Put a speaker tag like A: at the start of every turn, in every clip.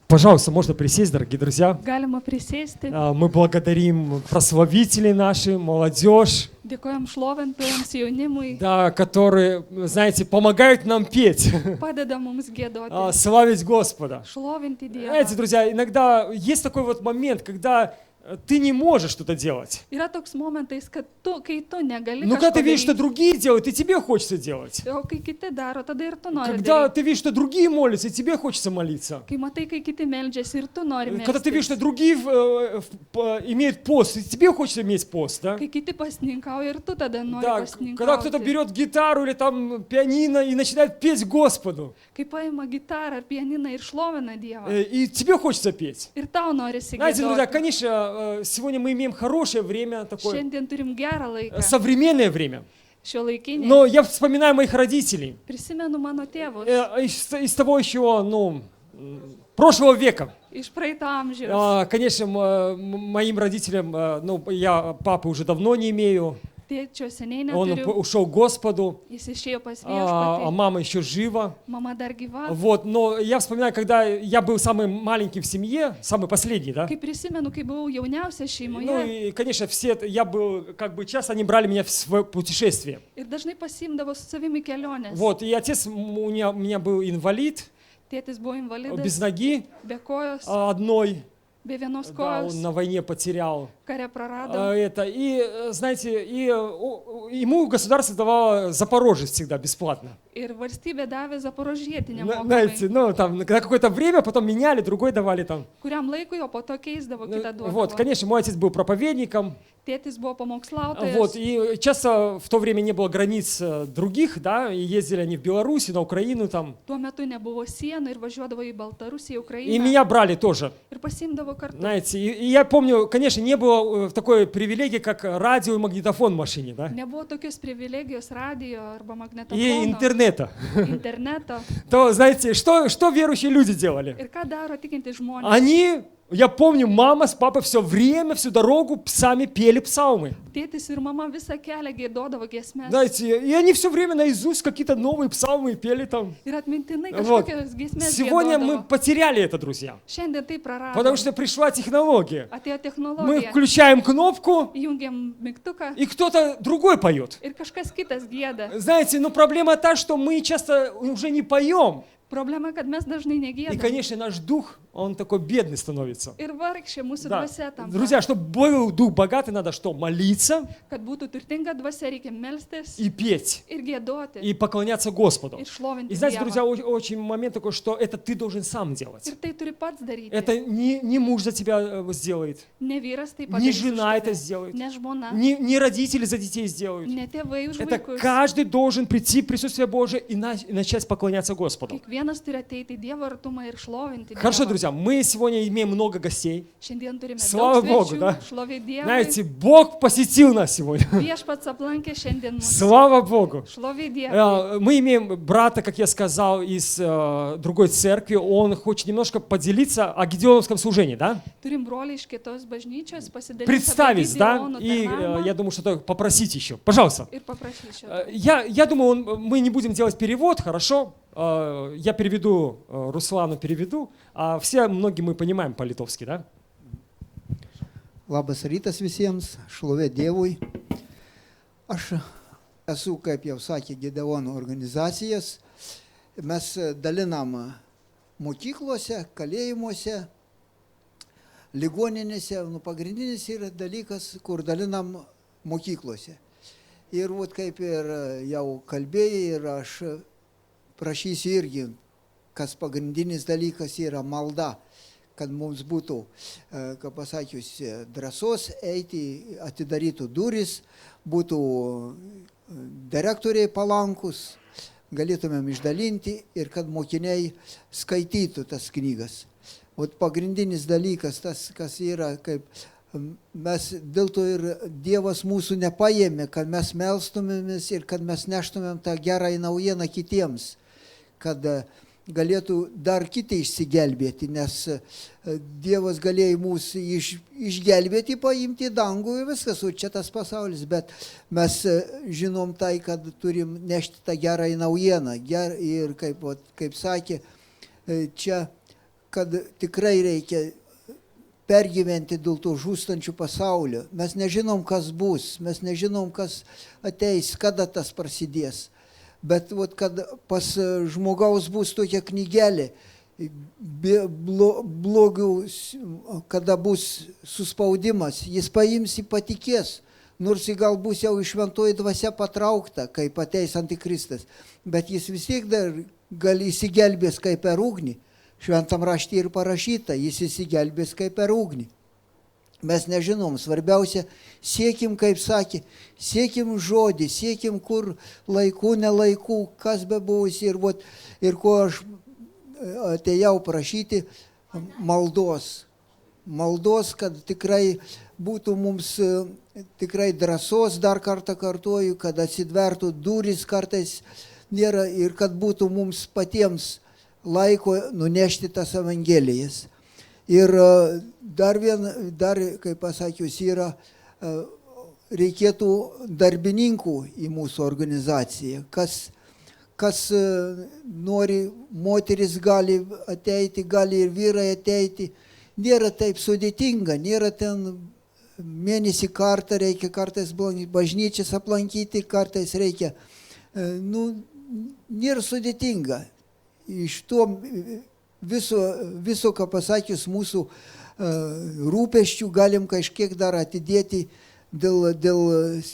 A: Пожалуйста, можно присесть, дорогие друзья.
B: Galima prisėsti.
A: Мы благодарим прославителей наши, молодежь,
B: Dėkojam šlovintojams jaunimui.
A: да, которые, знаете, помогают нам петь,
B: Padeda mums gėdoti.
A: славить Господа.
B: Šlovinti
A: Знаете,
B: Dievą.
A: друзья, иногда есть такой вот момент, когда ты не можешь что-то делать.
B: Yra toks momentais, kad kai tu negali.
A: Но когда ты
B: kažko
A: видишь, что
B: daryti,
A: другие делают, и тебе хочется делать.
B: o kai kiti daro, tada ir tu nori.
A: Когда
B: daryti.
A: ты видишь, что другие молятся, и тебе хочется молиться.
B: Kai matai, kai kiti meldžiasi ir tu nori.
A: Когда ты видишь,
B: melstis.
A: что другие имеют пост, и тебе хочется иметь пост, да?
B: Kai kiti pasninkauja ir tu tada nori
A: Да, когда кто-то
B: pasninkauti.
A: берет гитару или там пианино и начинает петь Господу,
B: Kai paima gitarą ar pianiną ir šlovina Dievą.
A: и тебе хочется петь.
B: Ir tau nori
A: Знаете, друзья,
B: sigėdoti.
A: конечно, сегодня мы имеем хорошее время, такое
B: Šiandien turim gerą laiką.
A: современное время.
B: Šiuolaikinį.
A: Но я вспоминаю моих родителей
B: Prisimenu mano tėvus
A: из того еще, прошлого века.
B: iš praeito amžiaus.
A: Конечно, моим родителям, я папы уже давно не имею,
B: Tėčio seniai
A: он
B: neturiu.
A: ушел к Господу,
B: Jis išėjo pas
A: а
B: viešpatį.
A: мама еще жива.
B: Mama dar gyva.
A: Вот, но я вспоминаю, когда я был самым маленьким в семье, самый последний, да?
B: Kai prisimenu, kai buvau jauniausia
A: Ну
B: šeimoje
A: и, конечно, я был, часто они брали меня в свое путешествие.
B: ir dažnai pasiimdavo su savimi keliones.
A: Вот, и отец у меня был инвалид,
B: Tėtis buvo invalidas,
A: без ноги
B: be kojos,
A: одной,
B: be vienos
A: да,
B: kojos,
A: он на войне потерял.
B: kare prarado.
A: И, знаете, ему государство давало Запорожец всегда бесплатно.
B: Ir valstybė davė Zaporožietį
A: Знаете,
B: nemokamai.
A: там на какое-то время, потом меняли, другой давали там.
B: Kuriam laikui, o po to keisdavo kitą
A: Вот,
B: duodą.
A: конечно, mой отец был проповедником.
B: Tėtis buvo
A: Вот,
B: pamokslautojas.
A: и часто в то время не было границ других, да, и ездили они в Беларусь, на Украину там.
B: Tuo metu nebuvo sienų ir važiuodavo į Baltarusiją,
A: И
B: Ukrainą.
A: меня брали тоже,
B: Ir pasimdavo kartu.
A: знаете. И я помню, конечно, не было такой привилегии, как радио и магнитофон в машине, да,
B: Nebuvo tokios privilegijos radijo arba
A: и
B: magnetofono,
A: интернета.
B: interneto.
A: То, знаете, что верующие люди делали?
B: Ir ką daro tikinti žmonės?
A: Я помню, мама с папой все время, всю дорогу сами пели псалмы.
B: Tėtis ir mama visą kelią gėdodavo giesmes.
A: Знаете, и они все время наизусть какие-то новые псалмы пели там.
B: Ir atmintinai
A: Вот.
B: kažkokias giesmes
A: Сегодня мы
B: giedodavo.
A: потеряли это, друзья.
B: Šiandien tai praradome.
A: Потому что пришла технология.
B: Atėjo
A: Мы
B: technologija.
A: включаем кнопку,
B: Įjungiam mygtuką
A: и кто-то другой поет.
B: ir kažkas kitas gėda.
A: Знаете, но проблема та, что мы часто уже не поем.
B: Problema, kad mes dažnai
A: И,
B: negėdame.
A: конечно, наш дух, он такой бедный становится.
B: Ir vargšė mūsų
A: Да.
B: dvasia tam.
A: Друзья, чтобы был дух богатый, надо что? Молиться
B: Kad būtų turtinga dvasia, reikia melstis
A: и петь,
B: ir gėdoti.
A: и поклоняться Господу.
B: Ir šlovinti
A: И знаете, друзья,
B: Dievą.
A: очень момент такой, что это ты должен сам делать.
B: Ir tai turi pats daryti.
A: Это не муж за тебя сделает,
B: Ne vyras tai
A: не
B: padarys. už
A: жена это
B: tave,
A: сделает,
B: Ne žmona.
A: не родители за детей сделают.
B: Ne tėvai už
A: Это
B: vaikus.
A: каждый должен прийти в присутствие Божие и начать поклоняться Господу.
B: Kiekvienas turi ateiti į Dievo artumą ir šlovinti
A: Хорошо,
B: Dievą.
A: друзья, мы сегодня имеем много гостей.
B: Šiandien turime
A: Slava
B: daug
A: Bogu,
B: svečių.
A: да?
B: Šlovė Dievui.
A: Знаете, Бог посетил нас сегодня.
B: Viešpats aplankė šiandien mus.
A: Слава Богу.
B: Šlovė Dievui.
A: Мы имеем брата, как я сказал, из другой церкви. Он хочет немножко поделиться о гедеоновском служении, да?
B: Turim brolį iš kitos bažnyčios pasidalinti.
A: Представить, да? И я думаю, что попросить еще. Пожалуйста.
B: Ir paprašyčiau.
A: Я думаю, мы не будем делать перевод, хорошо? Я переведу, Руслану переведу, а многие мы понимаем по-литовски, да?
C: Labas rytas visiems, šlovė Dievui. Aš esu, kaip jau sakė, Gedeono organizacijas. Mes dalinam mokyklose, kalėjimuose, ligoninėse. Pagrindinis yra dalykas, kur dalinam mokyklose. Ir kaip ir jau kalbėjai, ir aš prašysiu irgi, kas pagrindinis dalykas yra malda, kad mums būtų, kaip pasakius, drąsos eiti, atidarytų duris, būtų direktoriai palankus, galėtumėm išdalinti ir kad mokiniai skaitytų tas knygas. O pagrindinis dalykas, tas, kas yra, kaip mes dėl to ir Dievas mūsų nepaėmė, kad mes melstumėmės ir kad mes neštumėm tą gerąją naujieną kitiems, kad galėtų dar kiti išsigelbėti, nes Dievas galėjo mūsų išgelbėti, paimti į dangų ir viskas, o čia tas pasaulis, bet mes žinom tai, kad turim nešti tą gerąją naujieną. Ir kaip sakė, čia kad tikrai reikia pergyventi dėl to žūstančių pasaulio. Mes nežinom, kas bus, mes nežinom, kas ateis, kada tas prasidės. Bet vat, kad pas žmogaus bus tokia knygelė, blogių, kada bus suspaudimas, jis paims į patikės, nors jis gal bus jau iš šventoji dvasia patraukta, kaip ateis antikristas, bet jis vis tiek dar gal įsigelbės kaip per ugnį. Šventam rašte ir parašyta, jis įsigelbės kaip per ugnį. Mes nežinom, svarbiausia, siekim, kaip sakė, siekim žodį, siekim kur laikų, nelaikų, kas be buvusi ir ko aš atėjau prašyti maldos. Maldos, kad tikrai būtų mums tikrai drąsos, dar kartą kartuoju, kad atsidvertų duris kartais nėra ir kad būtų mums patiems laiko nunešti tas evangelijas. Ir dar, kaip pasakius, yra, reikėtų darbininkų į mūsų organizaciją. Kas nori, moteris gali ateiti, gali ir vyrai ateiti. Nėra taip sudėtinga, nėra ten mėnesį kartą, reikia kartais bažnyčias aplankyti, kartais reikia, nėra sudėtinga. Iš to viso, ką pasakius, mūsų rūpesčių galim kažkiek dar atidėti dėl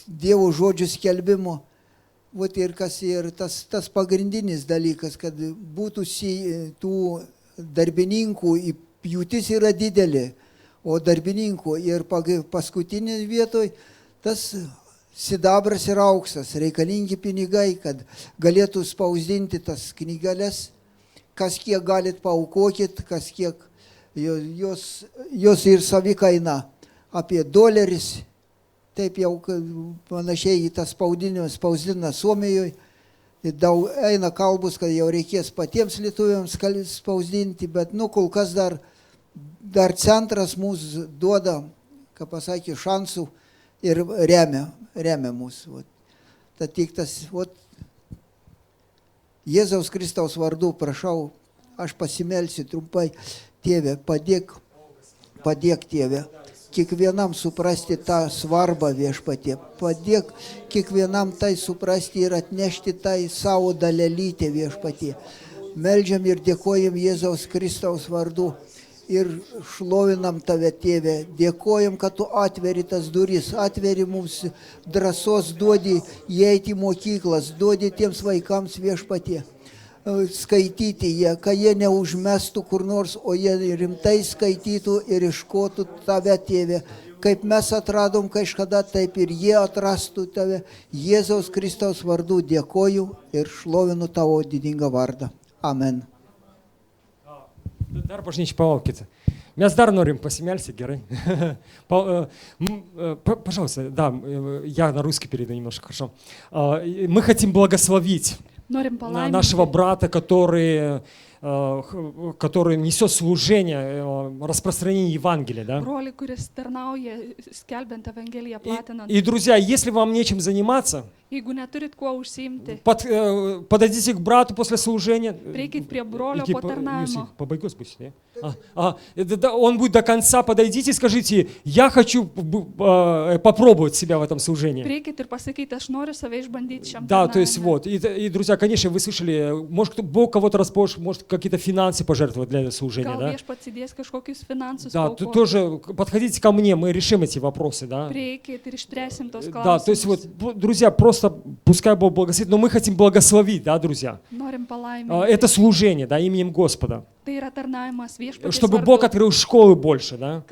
C: Dievo žodžių skelbimo. Vat ir kas ir tas pagrindinis dalykas, kad būtų tų darbininkų, pjūtis yra didelė, o darbininkų ir paskutinė vietoj tas sidabras ir auksas, reikalingi pinigai, kad galėtų spausdinti tas knygeles. Kas kiek galit paaukokit, kas kiek jos ir savikaina apie $1, taip jau panašiai į tas spausdina Suomijoje. Daug eina kalbus, kad jau reikės patiems lietuviams spausdinti, bet kol kas dar centras mūsų duoda, ką pasakė, šansų ir remia mūsų. Tad tik tas, Jėzaus Kristaus vardu, prašau, aš pasimelsiu trumpai, Tėve, padėk Tėve, kiekvienam suprasti tą svarbą Viešpatie, padėk kiekvienam tai suprasti ir atnešti tai savo dalelytę Viešpatie. Meldžiam ir dėkojam Jėzaus Kristaus vardu ir šlovinam Tave, Tėve, dėkojam, kad Tu atveri tas duris, atveri mums drąsos, duodi įeiti į mokyklas, duodi tiems vaikams Viešpatie skaityti jie, kad jie neužmestų kur nors, o jie rimtai skaitytų ir iškotų Tave, Tėve. Kaip mes atradom kažkada, taip ir jie atrastų Tave. Jėzaus Kristaus vardu dėkoju ir šlovinu Tavo didingą vardą. Amen.
A: Dar bažnyčia, palaukite. Mes dar норим посмеялся, gerai. Пожалуйста, да, я на русский перейду немножко, хорошо. Мы хотим благословить нашего брата, который несет служение, распространение Евангелия, да? И, друзья, если вам нечем заниматься, подойдите к брату после служения. Побойгос будь, он будет до конца, подойдите и скажите, я хочу попробовать себя в этом служении. Да, то есть вот. И, друзья, конечно, вы слышали, может, Бог кого-то расположит, может, какие-то финансы пожертвовать для этого служения, да? Да, тоже подходите ко мне, мы решим эти вопросы, да? Да, то есть вот, друзья, просто пускай Бог благословит, но мы хотим благословить, да, друзья? Это служение, да, именем Господа. Чтобы Бог открыл школы больше, да?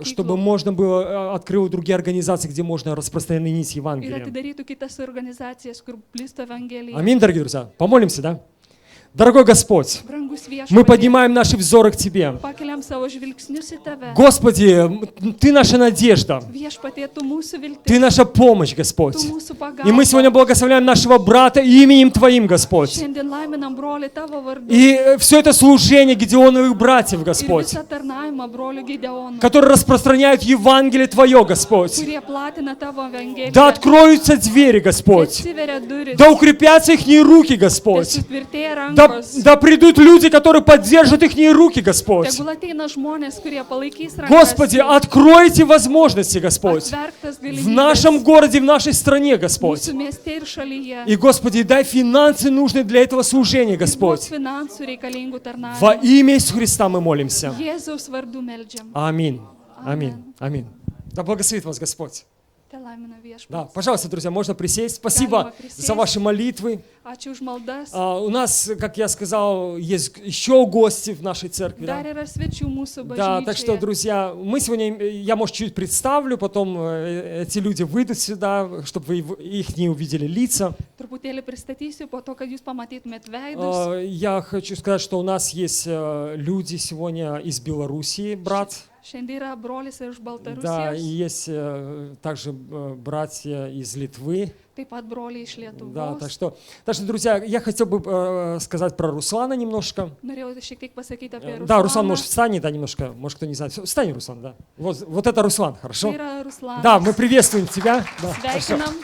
A: Чтобы можно было открыть другие организации, где можно распространить Евангелие. Аминь, дорогие друзья. Помолимся, да? Дорогой Господь, мы поднимаем наши взоры к Тебе.
B: nukreipiam savo žvilgsnius į Tave.
A: Господи, Ты наша надежда,
B: Viešpatie, Tu mūsų viltis,
A: Ты наша помощь, Господь.
B: Tu mūsų
A: И мы сегодня
B: pagalba.
A: благословляем нашего брата именем Твоим, Господь.
B: Šiandien laiminam brolį Tavo vardu.
A: И все это служение Гедеоновых братьев,
B: Ir
A: Господь,
B: visą tarnavimą brolių Gideonų,
A: которые распространяют Евангелие Твое, Господь.
B: kurie platina Tavo Evangeliją.
A: Да откроются двери, Господь.
B: Atsiveria duris.
A: Да укрепятся их руки, Господь.
B: Sutvirtėja
A: Да,
B: rankos.
A: да придут люди, которые поддержат их руки, Господь.
B: Tegul ateina žmonės, kurie palaikys rankas.
A: Господи, откройте возможности, Господь,
B: Atverk tas
A: в
B: galimybes
A: нашем городе, в нашей стране, Господь.
B: mūsų mieste ir šalyje.
A: И, Господи, дай финансы нужные для этого служения,
B: Ir duok
A: Господь.
B: finansų reikalingų
A: Во
B: tarnavimų.
A: имя Иисуса Христа мы молимся.
B: Jėzaus vardu meldžiam.
A: Аминь. Аминь. Аминь. Да благословит вас Господь.
B: Te laimina
A: Да,
B: viešpats.
A: пожалуйста, друзья, можно присесть. Спасибо за ваши молитвы.
B: Ačiū už maldas.
A: У нас, как я сказал, есть еще гости в нашей церкви.
B: Dar
A: Да,
B: yra svečių mūsų
A: да, так что,
B: bažnyčioje.
A: друзья, мы сегодня, я, может, чуть представлю, потом эти люди выйдут сюда, чтобы вы их не увидели лица.
B: Truputėlį pristatysiu po to, kad jūs pamatytumėt veidus.
A: Я хочу сказать, что у нас есть люди сегодня из Белоруссии, брат.
B: Šiandien yra brolis iš
A: Да, и
B: Baltarusijos,
A: есть также братья из Литвы.
B: taip pat broliai iš
A: Да,
B: Lietuvos.
A: так что, друзья, я хотел бы сказать про Руслана немножко.
B: Norėjau šiek tiek pasakyti apie
A: Да, Руслан,
B: Ruslaną.
A: может, встань, да, немножко, может, кто не знает. Встань, Руслан, да. Вот это Руслан, хорошо?
B: Tai yra Ruslanas.
A: Да, мы приветствуем тебя. Да, хорошо.
B: Sveikinam.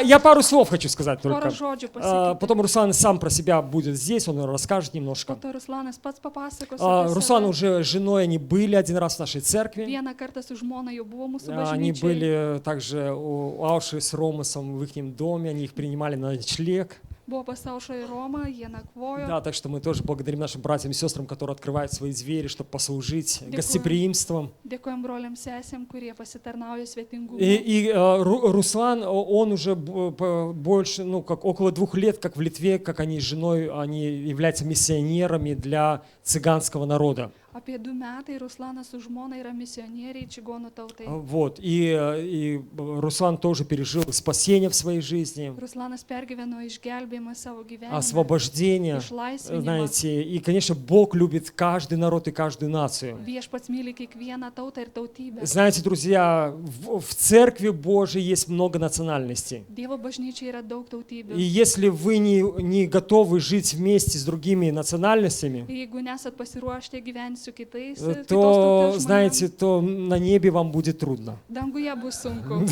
A: Я пару слов хочу сказать
B: Porą
A: только.
B: žodžių pasakyti.
A: Потом Руслан сам про себя будет здесь, он расскажет
B: Po
A: немножко.
B: to Ruslanas pats papasakos. apie
A: Руслан
B: save.
A: уже с женой, они были один раз в нашей церкви.
B: Vieną kartą su žmona jau buvo mūsų
A: Они
B: bažnyčioje.
A: были также у Ауши с Ромасом в их доме, они их принимали на ночлег.
B: Buvo pas Aušrą į Romą, jie nakvojo.
A: Да, так что мы тоже благодарим нашим братьям и сестрам, которые открывают свои двери, чтобы послужить
B: Дякую.
A: гостеприимством.
B: Dėkojom broliams sesėm, kurie pasitarnauja svetingumu.
A: И Руслан, он уже больше, ну, как около 2 лет, как в Литве, как они с женой, они являются миссионерами для цыганского народа.
B: Apie 2 metai Ruslanas su žmona yra misionieriai čigonų tautai.
A: Вот, и Руслан тоже пережил спасение в своей жизни,
B: Ruslanas pergyveno išgelbėjimą savo gyvenime.
A: освобождение,
B: Išlaisvinimą.
A: знаете, и, конечно, Бог любит каждый народ и каждую нацию.
B: Viešpats myli kiekvieną tautą ir tautybę.
A: Знаете, друзья, в Церкви Божией есть много национальностей.
B: Dievo bažnyčia yra daug tautybių.
A: И если вы не готовы жить вместе с другими национальностями,
B: Ir jeigu nesat pasiruošę gyventi su kitais,
A: то, знаете, то на небе вам будет трудно.
B: danguje bus sunku.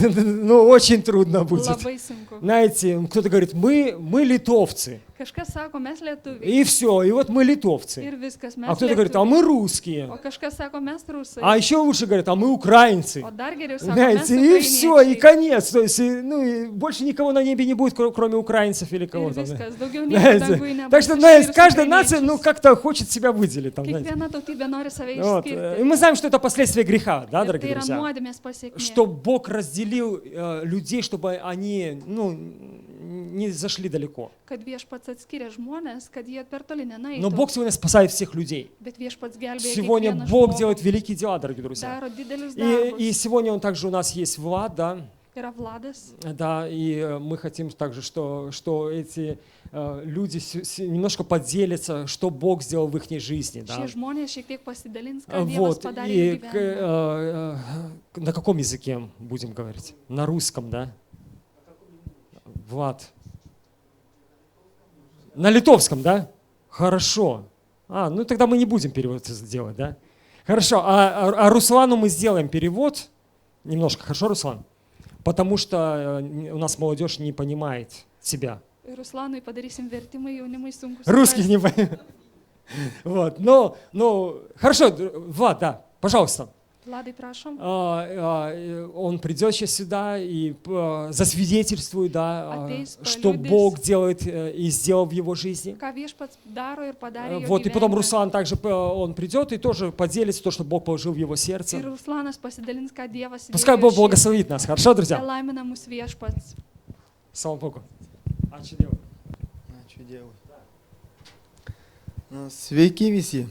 A: Ну, очень трудно будет.
B: Labai sunku.
A: Знаете, кто-то говорит, мы литовцы.
B: Kažkas sako, mes lietuviai.
A: И все, и вот мы литовцы.
B: Ir viskas, mes
A: А кто-то говорит, а
B: lietuviai.
A: мы русские.
B: O kažkas sako, mes rusai.
A: А еще лучше говорят, а мы украинцы.
B: O dar geriau sako, mes
A: Знаете, и все, и
B: ukrainiečiai.
A: конец. То есть, ну, и больше никого на небе не будет, кроме украинцев или
B: Ir
A: кого-то.
B: viskas, daugiau nieko danguje nebus.
A: Так что, знаете, каждая нация, ну, как-то хочет себя выделить. Там, знаете.
B: Kiekviena tautybė nori save
A: Вот. И
B: išskirti.
A: мы знаем, что это последствия греха, да,
B: Ir tai
A: дорогие
B: yra
A: друзья?
B: nuodėmės pasiekmė.
A: Что Бог разделил людей, чтобы они, ну, не зашли далеко.
B: Kad viešpats atskiria žmonės, kad jie per toli nenueitų.
A: Но Бог сегодня спасает всех людей.
B: Bet viešpats gelbėja
A: Сегодня
B: kiekvieną
A: Бог
B: žmogų.
A: делает великие дела, дорогие друзья.
B: Daro didelius
A: И
B: darbus.
A: сегодня он также у нас есть Влад, да,
B: Yra Vladas.
A: да, и мы хотим также, что эти люди немножко поделятся, что Бог сделал в их жизни, да.
B: Šie žmonės šiek tiek pasidalins, ką Dievas
A: Вот,
B: padarė
A: и
B: jų gyvenime.
A: на каком языке будем говорить? На русском, да? Влад. На литовском, да? Хорошо. Ну тогда мы не будем перевод делать, да? Хорошо, а Руслану мы сделаем перевод. Немножко, хорошо, Руслан? Потому что у нас молодежь не понимает себя.
B: Ruslanui padarysim vertimą, jaunimui sunku.
A: Русских не понимает. Вот, ну, хорошо, Влад, да, пожалуйста.
B: Vladai, prašom.
A: Он придет сейчас сюда и засвидетельствует, да,
B: Ateis,
A: что
B: paliudys.
A: Бог делает и сделал в его жизни.
B: Ką viešpats daro ir padarė jo
A: Вот, и потом
B: gyvenime.
A: Руслан также, он придет и тоже поделится то, что Бог положил в его
B: Ir
A: сердце.
B: Ruslanas pasidalins, ką Dievas
A: Пускай
B: įdėjo
A: Бог
B: į širdį.
A: благословит нас, хорошо,
B: Te
A: друзья?
B: laimina mus viešpats.
A: Слава Богу. Ačiū Dievui.
D: Ačiū Dievui. Sveiki visi.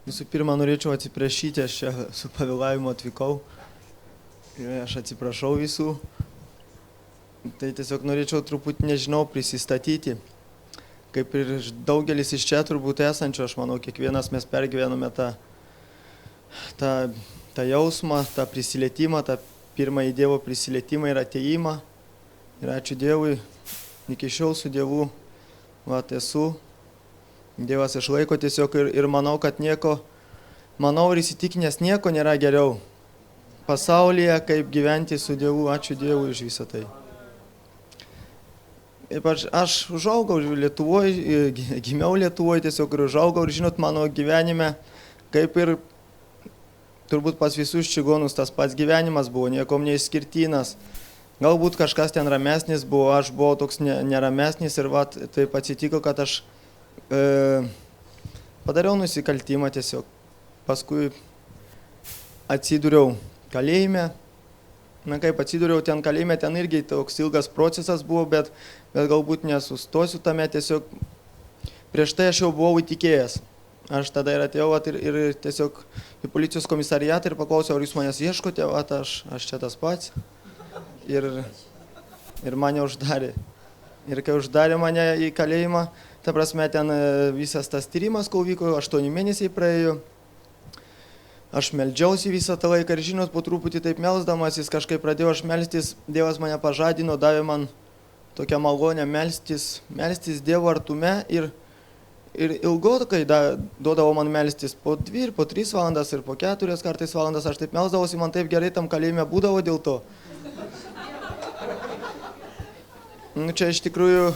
D: Visų pirma, norėčiau atsiprašyti, aš čia su pavėlavimu atvykau ir aš atsiprašau visų. Tai tiesiog norėčiau truputį, nežinau, prisistatyti. kaip ir daugelis iš čia turbūt esančių, aš manau, kiekvienas mes pergyvenome tą jausmą, tą prisilietimą, tą pirmąjį Dievo prisilietimą ir ateimą. Ir ačiū Dievui, iki šiol su Dievu esu. Dievas išlaiko tiesiog ir manau, kad manau ir įsitikinęs, nieko nėra geriau pasaulyje, kaip gyventi su Dievu. Ačiū Dievui už visą tai. Aš užaugau Lietuvoje, gimiau Lietuvoje tiesiog ir užaugau ir žinot, mano gyvenime, kaip ir turbūt pas visus čigonus tas pats gyvenimas buvo, niekom neišskirtinas. Galbūt kažkas ten ramesnis buvo, aš buvau toks neramesnis ir taip atsitiko, kad aš padariau nusikaltimą tiesiog. Paskui atsidūriau kalėjime. Na kaip atsidūriau ten kalėjime, ten irgi toks ilgas procesas buvo, bet galbūt nesustosiu tame, tiesiog prieš tai aš jau buvau įtikėjęs. Aš tada ir atėjau ir tiesiog į policijos komisariatą ir paklausiau, ar jūs manęs ieškote, aš čia tas pats. Ir mane uždarė. Ir kai uždarė mane į kalėjimą, ta prasme ten visas tas tyrimas, kol vyko, 8 mėnesiai praėjo. Aš meldžiausi visą tą laiką ir žinot, po truputį taip melsdamasis, kažkaip pradėjau aš melstis, Dievas mane pažadino, davė man tokią malonę melstis Dievo artume ir ilgokai duodavo man melstis po 2 ir po 3 valandas ir po 4 kartais valandas, aš taip melsdavosi, man taip gerai tam kalėjime būdavo dėl to. Čia iš tikrųjų,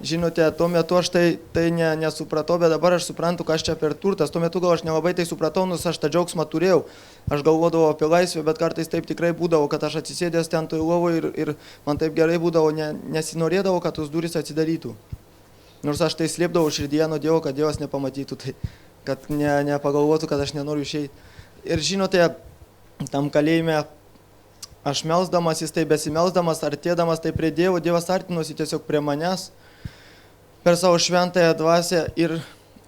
D: žinote, tuo metu aš tai nesupratau, bet dabar aš suprantu, kas čia per turtas. Tuo metu gal aš nelabai tai supratau, nors aš tą džiaugsmą turėjau. Aš galvodavau apie laisvę, bet kartais taip tikrai būdavo, kad aš atsisėdęs ten toj lovoje ir man taip gerai būdavo, nesinorėdavo, kad tos durys atsidarytų. Nors aš tai slėpdavau širdyje nuo Dievo, kad Dievas nepamatytų, tai kad nepagalvotų, kad aš nenoriu išeiti. Ir žinote, tam kalėjime aš melsdamasis, tai besimelsdamas, artėdamas tai prie Dievo, Dievas artinosi tiesiog prie manęs per savo šventąją dvasią ir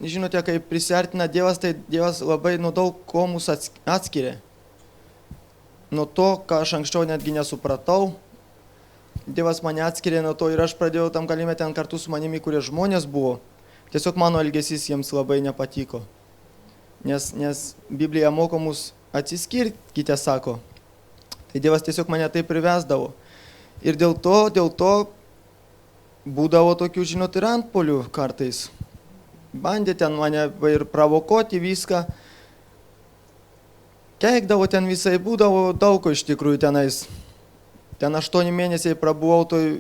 D: žinote, kai prisiartina Dievas, tai Dievas labai nuo daug ko mus atskiria. Nuo to, ką aš anksčiau netgi nesupratau, Dievas mane atskiria nuo to ir aš pradėjau tam kalėjime ten kartu su manimi, kurie žmonės buvo. Tiesiog mano elgesys jiems labai nepatiko. Nes Biblija moko mus atsiskirkite, sako. Tai Dievas tiesiog mane taip privesdavo. Ir dėl to būdavo tokių, žinot, ir antpolių kartais. Bandė ten mane ir provokuoti viską. Keikdavo ten visai, būdavo daug ko iš tikrųjų tenais. Ten 8 mėnesiai prabuvau toj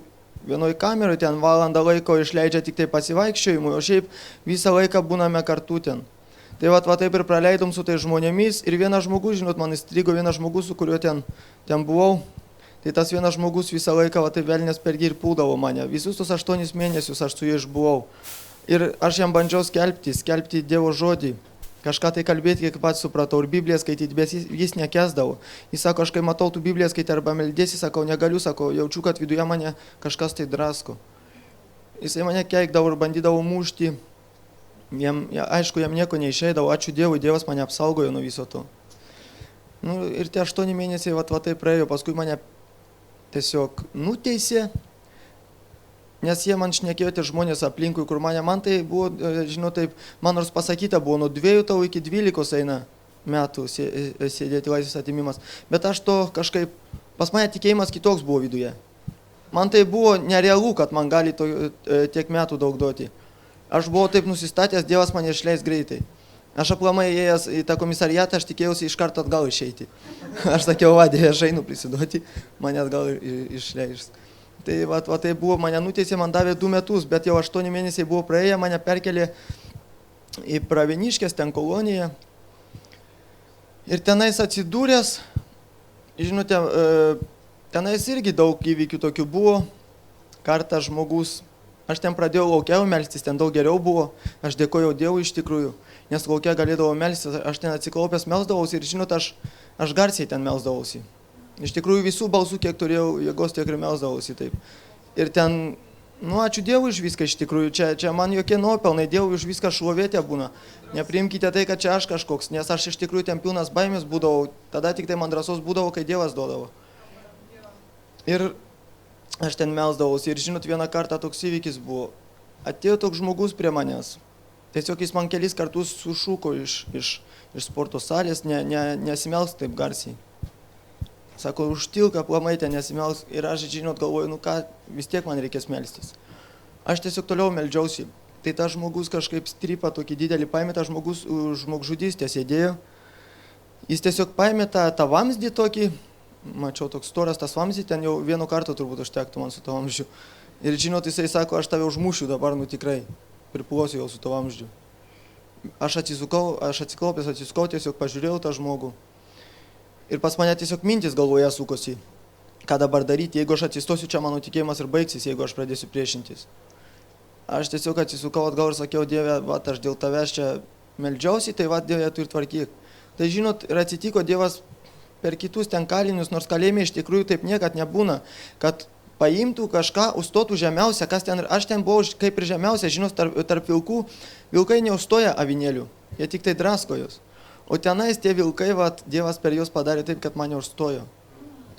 D: vienoj kameroj, ten valandą laiko išleidžia tik tai pasivaikščiojimui, o šiaip visą laiką būname kartu ten. Tai va taip ir praleidom su tai žmonėmis ir vienas žmogus, žinot, man įstrigo vienas žmogus, su kuriuo ten buvau. Tai tas vienas žmogus visą laiką taip velnės per jį ir puldavo mane. Visus tos 8 mėnesius aš su juo išbuvau. Ir aš jam bandžiau skelbti Dievo žodį. Kažką tai kalbėti, kiek pats supratau, ir Bibliją skaityti, bet jis nekęsdavo. Jis sako, aš kai matau tų Bibliją skaityti arba meldėsi, sakau, negaliu, sakau, jaučiu, kad viduje mane kažkas tai drasko. Jisai mane keikdavo ir bandydavo mušti. Aišku, jam nieko neišeidavo, ačiū Dievui, Dievas mane apsaugojo nuo viso to. Ir tie 8 mėnesiai tai praėjo, paskui mane tiesiog nuteisė, nes jie man šnekėjo tie žmonės aplinkui, kur man tai buvo, žinot, taip, man nors pasakyta buvo, nuo 2 tau iki 12 eina metų sėdėti laisvės atimimas, bet aš to kažkaip, pas mane tikėjimas kitoks buvo viduje. Man tai buvo nerealu, kad man gali tiek metų daug duoti. Aš buvau taip nusistatęs, Dievas mane išleis greitai. Aš aplamai ėjęs į tą komisariatą, aš tikėjausi iš karto atgal išeiti. Aš sakiau, Dieve, aš einu prisiduoti, mane atgal išleis. Tai tai buvo, mane nuteisė, man davė 2 metus, bet jau 8 mėnesiai buvo praėję, mane perkelė į Pravieniškės, ten koloniją. Ir tenais atsidūręs, žinote, tenais irgi daug įvykių tokių buvo. Kartą žmogus, aš ten pradėjau laukiau melstis, ten daug geriau buvo, aš dėkojau Dievui iš tikrųjų, nes laukia galėdavau melstis, aš ten atsiklaupęs melsdavausi ir žinot, aš garsiai ten melsdavausi. Iš tikrųjų visų balsų, kiek turėjau jėgos, tiek ir melsdavausi taip. Ir ten, ačiū Dievui už viską iš tikrųjų, čia man jokie nuopelnai, Dievui už viską šlovėte būna. Nepriimkite tai, kad čia aš kažkoks, nes aš iš tikrųjų ten pilnas baimės būdavau, tada tik tai man drąsos būdavo, kai Dievas duodavo. Ir aš ten melsdavausi ir žinot, vieną kartą toks įvykis buvo. atėjo toks žmogus prie manęs. Tiesiog jis man kelis kartus sušūko iš sporto salės, nesimelsk taip garsiai. Sako, užtilk aplamai ten nesimelsk. Ir aš, žinot, galvoju, nu ką, vis tiek man reikės melstis. Aš tiesiog toliau meldžiausi. Tai tas žmogus kažkaip strypą tokį didelį paėmė, tas žmogus žmogžudystė sėdėjo. Jis tiesiog paėmė tą vamzdį tokį, mačiau toks storas tas vamzdį, ten jau vieno karto turbūt užtektų man su to vamzdžiu. Ir žinot, jisai sako, aš tave užmušiu dabar, nu tikrai, priplosiu jau su to vamzdžiu. Aš atsiklaupęs, tiesiog pažiūrėjau tą žmogų. Ir pas mane tiesiog mintis galvoje sukosi, ką dabar daryti, jeigu aš atsistosiu, čia mano tikėjimas ir baigsis, jeigu aš pradėsiu priešintis. Aš tiesiog atsisukau atgal ir sakiau, Dieve, va, aš dėl tavęs čia meldžiausi, tai va, Dieve, tu ir tvarkyk. Tai žinot, ir atsitiko Dievas per kitus ten kalinius, nors kalėjime iš tikrųjų taip niekad nebūna, kad paimtų kažką, užstotų žemiausia, kas ten, aš ten buvau kaip ir žemiausia, žinot, tarp vilkų, vilkai neužstoja avinėlių, jie tik tai drasko jos. O tenais tie vilkai, va, Dievas per juos padarė taip, kad mane užstojo.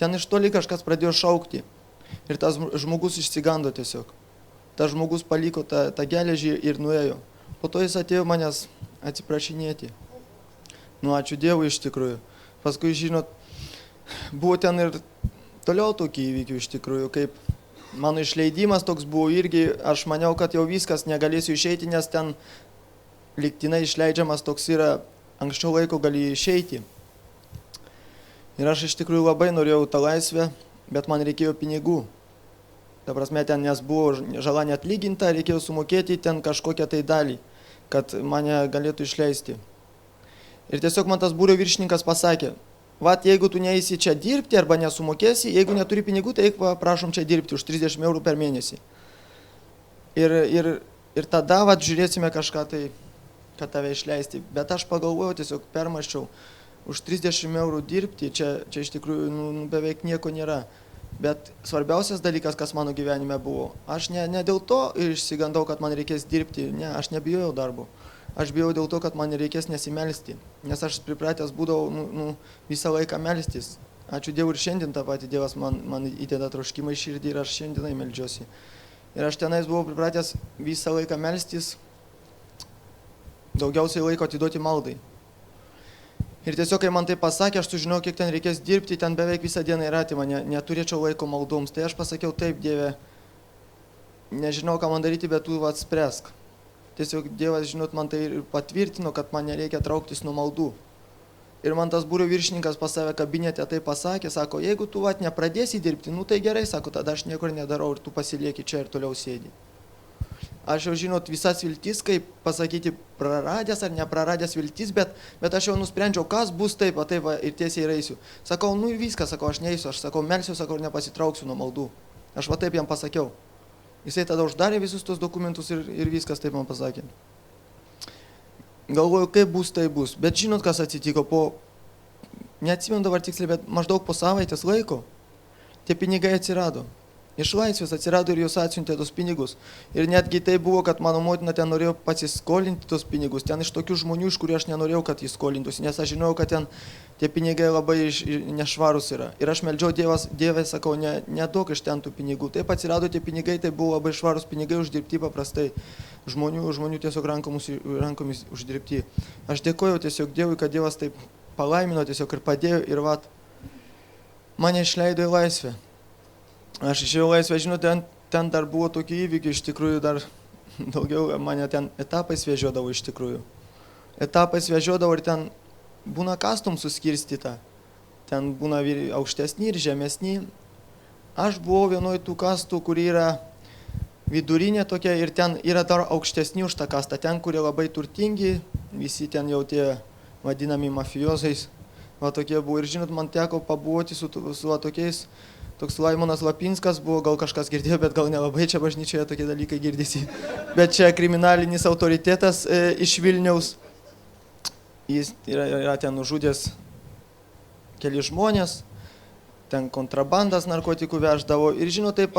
D: Ten iš toli kažkas pradėjo šaukti ir tas žmogus išsigando tiesiog. Tas žmogus paliko tą geležį ir nuėjo. Po to jis atėjo manęs atsiprašinėti. Nu, ačiū Dievui iš tikrųjų. Paskui, žinot, buvo ten ir toliau tokį įvykių iš tikrųjų, kaip mano išleidimas toks buvo irgi, aš maniau, kad jau viskas, negalėsiu išeiti, nes ten lygtinai išleidžiamas toks yra, anksčiau laiko gali išeiti. Ir aš iš tikrųjų labai norėjau tą laisvę, bet man reikėjo pinigų. Ta prasme, ten nes buvo žala neatlyginta, reikėjo sumokėti ten kažkokią tai dalį, kad mane galėtų išleisti. Ir tiesiog man tas būrio viršininkas pasakė, vat jeigu tu neįsi čia dirbti arba nesumokėsi, jeigu neturi pinigų, tai eik, prašom čia dirbti už 30 eurų per mėnesį. Ir tada vat žiūrėsime kažką tai, kad tave išleisti. Bet aš pagalvojau, tiesiog permaščiau, už 30 eurų dirbti, čia iš tikrųjų beveik nieko nėra. Bet svarbiausias dalykas, kas mano gyvenime buvo, aš ne dėl to išsigandau, kad man reikės dirbti, ne, aš nebijojau darbo. Aš bijau dėl to, kad man reikės nesimelsti, nes aš pripratęs būdavau visą laiką melstis. Ačiū Dievui ir šiandien tą patį Dievas man įdeda troškimą į širdį ir aš šiandienai meldžiuosi. Ir aš tenais buvau pripratęs visą laiką melstis, daugiausiai laiko atiduoti maldai. Ir tiesiog, kai man tai pasakė, aš sužinojau, kiek ten reikės dirbti, ten beveik visą dieną yra atima, neturėčiau laiko maldoms. Tai aš pasakiau, taip, Dieve, nežinau, ką man daryti, bet tu spręsk. Tiesiog Dievas, žinot, man tai ir patvirtino, kad man nereikia trauktis nuo maldų. Ir man tas būrio viršininkas pas save kabinete tai pasakė, sako, jeigu tu nepradėsi dirbti, tai gerai, sako, tada aš niekur nedarau ir tu pasilieki čia ir toliau sėdi. Aš jau, žinot, visas viltis, kaip pasakyti, praradęs ar nepraradęs viltis, bet aš jau nusprendžiau, kas bus taip, ir tiesiai ir eisiu. Sakau, viskas, sakau, aš neisiu, aš sakau, melsiu, sakau, ir nepasitrauksiu nuo maldų. Aš taip jam pasakiau. Jisai tada uždarė visus tos dokumentus ir viskas taip man pasakė. Galvoju, kaip bus, tai bus. Bet žinot, kas atsitiko neatsimenu dabar tiksliai, bet maždaug po savaitės laiko tie pinigai atsirado. Iš laisvės atsirado ir jos atsiuntė tos pinigus. Ir netgi tai buvo, kad mano motina ten norėjo pasiskolinti tos pinigus. Ten iš tokių žmonių, iš kurių aš nenorėjau, kad jis skolintųsi, nes aš žinojau, kad ten tie pinigai labai nešvarus yra. Ir aš meldžiau Dievę, sakau, neduok iš ten tų pinigų. Taip atsirado tie pinigai, tai buvo labai švarus pinigai, uždirbti paprastai. Žmonių tiesiog rankomis uždirbti. Aš dėkojau tiesiog Dievui, kad Dievas taip palaimino tiesiog ir padėjo ir mane išleido į laisvę. Aš išėjau laisvę, žinot, ten dar buvo tokie įvykiai, iš tikrųjų dar daugiau mane ten etapais vežiodavo iš tikrųjų. Etapais vežiodavo ir ten būna kastum suskirstyta. Ten būna aukštesni ir žemesni. Aš buvau vienoj tų kastų, kuri yra vidurinė tokia ir ten yra dar aukštesni už tą kastą. Ten, kurie labai turtingi, visi ten jau tie vadinami mafiozais. Va tokie buvo ir žinot, man teko pabuvoti su tokiais. Toks Laimonas Lapinskas buvo, gal kažkas girdėjo, bet gal nelabai čia bažnyčioje tokie dalykai girdisi. Bet čia kriminalinis autoritetas iš Vilniaus. Jis yra ten nužudęs keli žmonės, ten kontrabandas narkotikų veždavo. Ir žinot, taip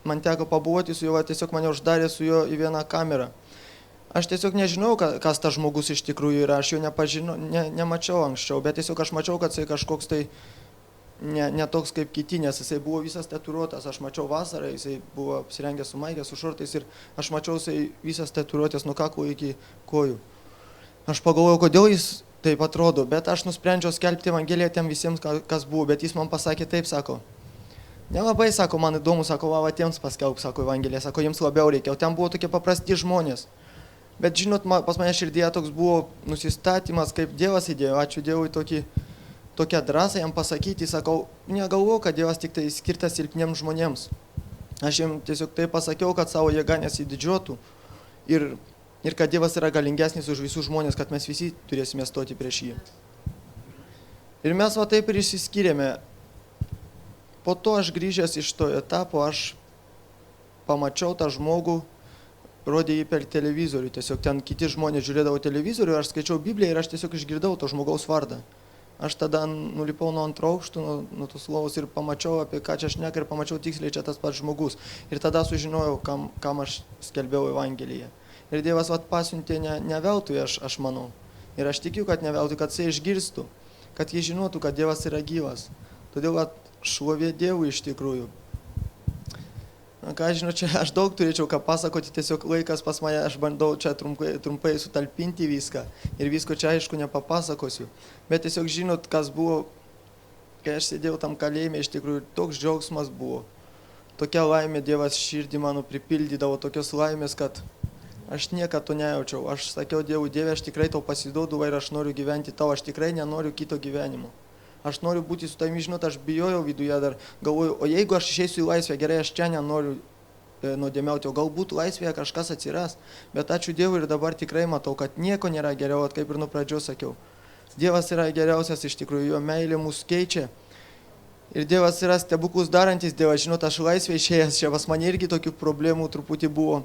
D: man teko pabuvoti su juo, tiesiog mane uždarė su juo į vieną kamerą. Aš tiesiog nežinau, kas tas žmogus iš tikrųjų yra, aš jo nemačiau anksčiau, bet tiesiog aš mačiau, kad jisai kažkoks tai ne toks kaip kiti, nes jisai buvo visas tatuiruotas, aš mačiau vasarą, jisai buvo apsirengęs su maikė, su šortais ir aš mačiau jisai visas tatuiruotės nuo kaklo iki kojų. Aš pagalvojau, kodėl jis taip atrodo, bet aš nusprendžiau skelbti Evangeliją tiem visiems, kas buvo, bet jis man pasakė taip, sako. Nelabai, sako, man įdomu, sako, va, tiems paskelb, sako, Evangeliją, sako, jiems labiau reikia, o ten buvo tokie paprasti žmonės. Bet žinot, pas mane širdėje toks buvo nusistatymas, kaip Dievas įdėjo, ačiū Dievui tokią drąsą jam pasakyti, sakau, negalvoju, kad Dievas tik tai skirtas silpniems žmonėms. Aš jam tiesiog tai pasakiau, kad savo jėgą nesididžiuotų ir kad Dievas yra galingesnis už visus žmonės, kad mes visi turėsime stoti prieš jį. Ir mes va taip ir išsiskyrėme. Po to aš grįžęs iš to etapo, aš pamačiau tą žmogų, rodė jį per televizorių, tiesiog ten kiti žmonės žiūrėdavo televizorių, aš skaičiau Bibliją ir aš tiesiog išgirdau to žmogaus vardą. Aš tada nulipau nuo antro aukšto, nuo tos lovos ir pamačiau, apie ką čia šneka ir pamačiau tiksliai čia tas pats žmogus. Ir tada sužinojau, kam aš skelbiau Evangeliją. Ir Dievas pasiuntė ne veltui, aš manau. Ir aš tikiu, kad ne veltui, kad jisai išgirstų, kad jis žinotų, kad Dievas yra gyvas. Todėl šlovė Dievui iš tikrųjų. Ką žinau, čia aš daug turėčiau ką pasakoti, tiesiog laikas pas mane, aš bandau čia trumpai sutalpinti viską ir visko čia aišku nepapasakosiu. Bet tiesiog žinot, kas buvo, kai aš sėdėjau tam kalėjime, iš tikrųjų toks džiaugsmas buvo. Tokia laimė Dievas širdį mano pripildydavo, tokios laimės, kad aš niekad to nejaučiau. Aš sakiau Dievui, Dieve, aš tikrai tau pasiduodu ir aš noriu gyventi tau, aš tikrai nenoriu kito gyvenimo. Aš noriu būti su tavimi, žinot, aš bijojau viduje dar, galvoju, o jeigu aš išeisiu į laisvę, gerai, aš čia nenoriu nuodėmiauti, o galbūt laisvėje kažkas atsiras, bet ačiū Dievui ir dabar tikrai matau, kad nieko nėra geriau, kaip ir nuo pradžios sakiau. Dievas yra geriausias iš tikrųjų, jo meilė mus keičia ir Dievas yra stebuklus darantis Dievas, žinot, aš laisvė išėjęs, čia pas mane irgi tokių problemų truputį buvo,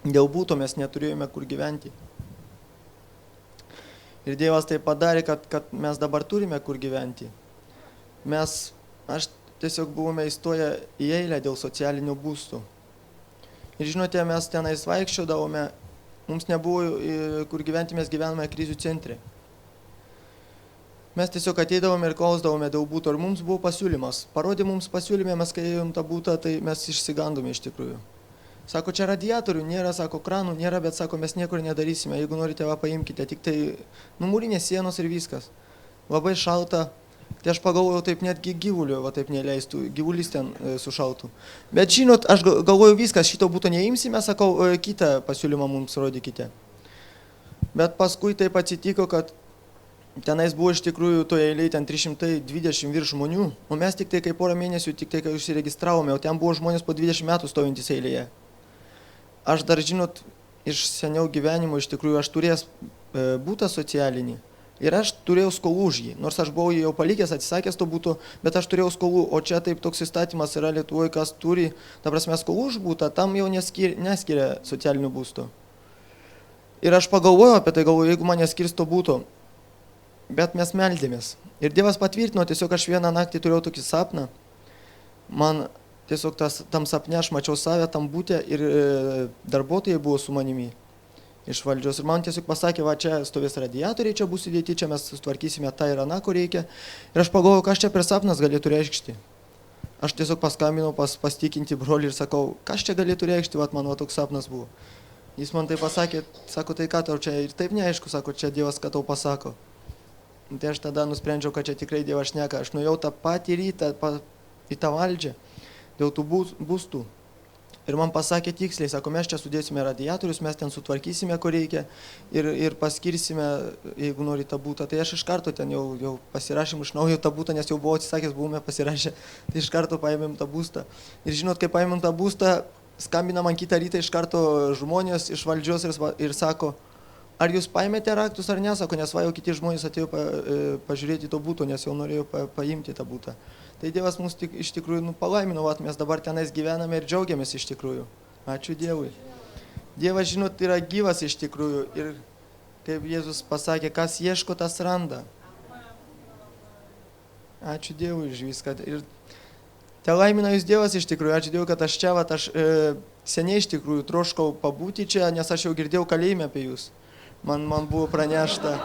D: dėl būto mes neturėjome kur gyventi. Ir Dievas tai padarė, kad mes dabar turime kur gyventi. Aš tiesiog buvome įstoję į eilę dėl socialinių būstų. Ir žinote, mes tenais vaikščiodavome, mums nebuvo kur gyventi, mes gyvenome krizių centre. Mes tiesiog ateidavome ir klausdavome dėl būto, ir mums buvo pasiūlymas. Parodė mums pasiūlymę, mes kai ėjom tą būtą, tai mes išsigandome iš tikrųjų. Sako, čia radiatorių nėra, sako, kranų nėra, bet sako, mes niekur nedarysime, jeigu norite, paimkite, tik tai mūrinės sienos ir viskas. Labai šalta, tai aš pagalvojau, taip netgi gyvulio, taip neleistų, gyvulis ten sušaltų. Bet žinot, aš galvoju viskas, šito būtų neimsime, sakau, kitą pasiūlymą mums rodykite. Bet paskui taip atsitiko, kad tenais buvo iš tikrųjų toje eilėje ten 320 virš žmonių, o mes tik tai kaip porą mėnesių, tik tai kai užsiregistravome, o ten buvo žmonės po 20 metų stovintys eilėje. Aš dar, žinot, iš seniau gyvenimo, iš tikrųjų, aš turėjęs būtą socialinį ir aš turėjau skolų už jį. Nors aš buvau jau palikęs, atsisakęs to būtų, bet aš turėjau skolų, o čia taip toks įstatymas yra Lietuvoje, kas turi, ta prasme, skolų už būtą, tam jau neskiria socialinių būstų. Ir aš pagalvojau apie tai, galvoju, jeigu man neskirs to būtų, bet mes meldėmės. Ir Dievas patvirtino, tiesiog aš vieną naktį turėjau tokį sapną, man tiesiog tam sapne aš mačiau save tam būte ir darbuotojai buvo su manimi iš valdžios. Ir man tiesiog pasakė, va čia stovės radiatoriai, čia bus įdėti, čia mes sutvarkysime tą ir aną, ko reikia. Ir aš pagalvojau, kas čia per sapnas galėtų reikšti. Aš tiesiog paskambinau pasitikinti brolį ir sakau, kas čia galėtų reikšti, va man toks sapnas buvo. Jis man tai pasakė, sako, tai ką tau čia ir taip neaišku, sako, čia Dievas, ką tau pasako. Tai aš tada nusprendžiau, kad čia tikrai Dievas šneka. Aš nuėjau tą patį rytą į tą valdžią dėl tų būstų. Ir man pasakė tiksliai, sako, mes čia sudėsime radiatorius, mes ten sutvarkysime, ko reikia ir paskirsime, jeigu nori tą būtą. Tai aš iš karto ten jau pasirašėm iš naujo tą būtą, nes jau buvau atsisakęs, buvome pasirašę, tai iš karto paėmėm tą būstą. Ir žinot, kai paėmėm tą būstą, skambina man kitą rytą iš karto žmonės iš valdžios ir sako, ar jūs paėmėte raktus ar nesako, nes va jau kiti žmonės atėjo pažiūrėti to būto, nes jau norėjo paimti tą būtą. Tai Dievas mus iš tikrųjų palaimino, mes dabar tenais gyvename ir džiaugiamės iš tikrųjų. Ačiū Dievui. Dievas, žinot, yra gyvas iš tikrųjų ir kaip Jėzus pasakė, kas ieško, tas randa. Ačiū Dievui už viską. Ir te laimina jūs Dievas iš tikrųjų. Ačiū Dievui, kad aš čia, aš seniai iš tikrųjų troškau pabūti čia, nes aš jau girdėjau kalėjime apie jūs. Man buvo pranešta.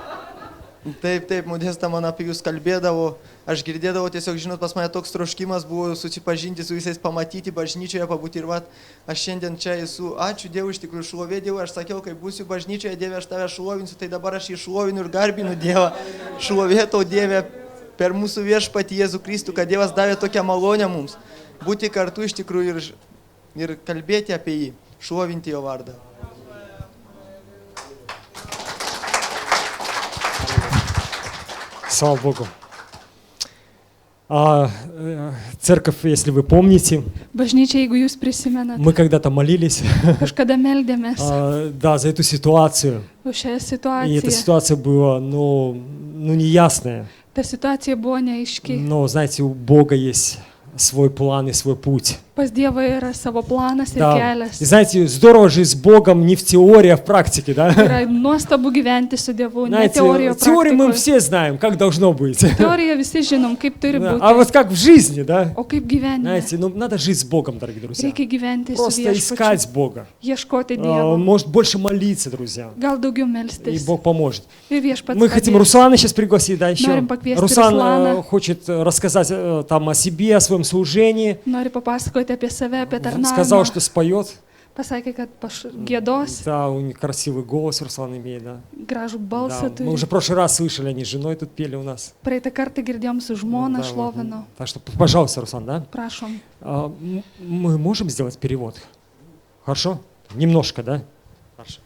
D: Taip, Modesta man apie jūs kalbėdavo, aš girdėdavau, tiesiog, žinot, pas mane toks troškimas buvo susipažinti su visais, pamatyti bažnyčioje, pabūti ir vat, aš šiandien čia esu, ačiū Dievui, iš tikrųjų šlovė Dievui, aš sakiau, kai būsiu bažnyčioje, Dieve, aš tave šlovinsiu, tai dabar aš jį šlovinu ir garbinu Dievą, šlovė tau Dieve per mūsų viešpatį Jėzų Kristų, kad Dievas davė tokią malonę mums, būti kartu iš tikrųjų ir kalbėti apie jį, šlovinti jo vardą.
A: Слава Богу. Церковь, если вы помните,
B: Bažnyčia, jeigu jūs prisimenat,
A: мы когда-то молились,
B: kažkada meldėmės
A: да, за эту ситуацию.
B: už šią
A: И эта
B: situaciją.
A: ситуация была, ну неясная.
B: Ta situacija buvo neaiški.
A: Но, знаете, у Бога есть свой план и свой путь.
B: Pas Dievą yra savo planas ir
A: Да.
B: kelias.
A: И знаете, здорово жить с Богом не в теории, а в практике, да?
B: Yra nuostabu gyventi su Dievu, ne
A: Знаете,
B: teorijoje,
A: теорию мы
B: praktikoje.
A: все знаем, как должно быть.
B: Teoriją visi žinom, kaip turi
A: Да.
B: būti.
A: А вот как в жизни, да?
B: O kaip gyvenime?
A: Знаете, ну надо жить с Богом, дорогие друзья.
B: Reikia gyventi su
A: Просто искать
B: viešpačiu,
A: Бога.
B: ieškoti Dievo.
A: Может, больше молиться, друзья.
B: Gal daugiau
A: И
B: melstis.
A: Бог поможет.
B: Ir viešpats
A: Мы хотим
B: padės.
A: Руслана сейчас пригласить, да, еще.
B: Норим поквестить
A: Руслан
B: Руслана.
A: хочет рассказать там о себе, о своем служении.
B: Nori papasakoti apie save, apie
A: Сказал,
B: tarnavimą.
A: что споет.
B: Pasakė, kad gėdos,
A: Да, у него красивый голос Руслан имеет, да.
B: gražų
A: Да,
B: balsą
A: мы
B: turi.
A: уже в прошлый раз слышали, они с женой тут пели у нас.
B: Praeitą kartą girdėjom su žmona,
A: Да,
B: šlovino.
A: Так что, пожалуйста, Руслан, да?
B: Prašom.
A: Мы можем сделать перевод? Хорошо? Немножко, да? Хорошо.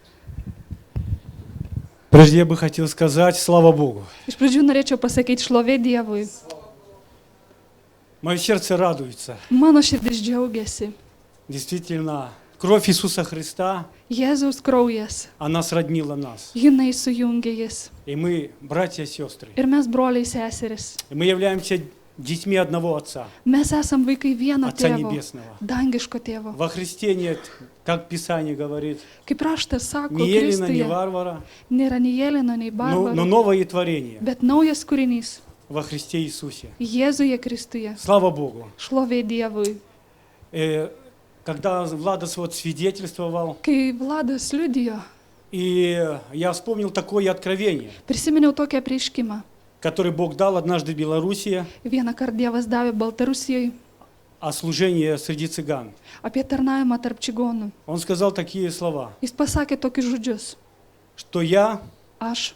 E: Прежде я бы хотел сказать, слава Богу.
B: Iš pradžių norėčiau pasakyti šlovė Dievui.
E: Мое сердце радуется.
B: Mano širdis džiaugiasi.
E: Действительно, кровь Иисуса Христа,
B: Jėzaus kraujas,
E: она сроднила нас.
B: jinai sujungia jis.
E: И мы братья и сестры.
B: Ir mes broliai seseris.
E: И мы являемся детьми одного Отца,
B: Mes esam vaikai vieno
E: Отца
B: tėvo,
E: Небесного.
B: dangiško tėvo.
E: Во Христе нет, как Писание говорит,
B: Kaip raštas sako,
E: ни Елена, ни
B: Kristuje
E: Варвара,
B: nėra nei Jelino, nei
E: но
B: Barbaro,
E: новое творение
B: bet naujas kūrinys
E: во Христе Иисусе.
B: Jėzuje Kristuje.
E: Слава Богу.
B: Šlovė Dievui.
E: Когда Владос вот свидетельствовал,
B: Kai Vladas liudijo,
E: и я вспомнил такое откровение,
B: prisiminiau tokią prieškimą.
E: который Бог дал однажды в Белоруссии
B: Vieną kartą Dievas davė Baltarusijoje
E: о служении среди цыган.
B: apie tarnavimą tarp čigonų.
E: Он сказал такие слова,
B: Jis pasakė tokius žodžius.
E: что я
B: Aš